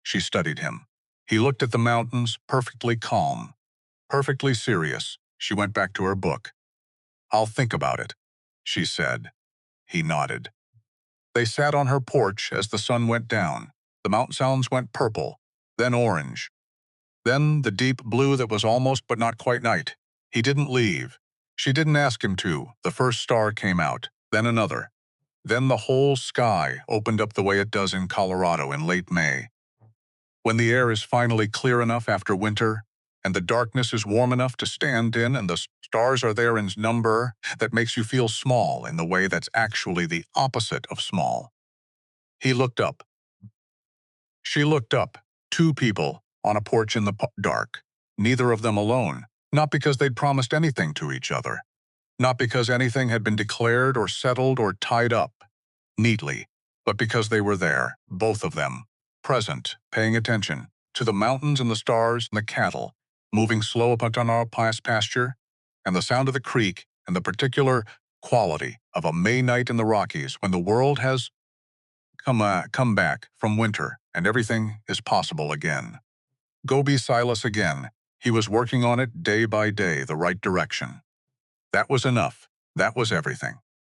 She studied him. He looked at the mountains, perfectly calm, perfectly serious. She went back to her book. I'll think about it, she said. He nodded. They sat on her porch as the sun went down. The mountain sounds went purple, then orange, then the deep blue that was almost but not quite night. He didn't leave. She didn't ask him to. The first star came out, then another. Then the whole sky opened up the way it does in Colorado in late May. When the air is finally clear enough after winter, and the darkness is warm enough to stand in, and the stars are there in number that makes you feel small in the way that's actually the opposite of small. He looked up. She looked up. 2 people on a porch in the dark. Neither of them alone. Not because they'd promised anything to each other. Not because anything had been declared or settled or tied up neatly, but because they were there, both of them, present, paying attention to the mountains and the stars and the cattle, moving slow up on our past pasture, and the sound of the creek and the particular quality of a May night in the Rockies when the world has come back from winter and everything is possible again. Go be Silas again. He was working on it day by day, the right direction. That was enough. That was everything.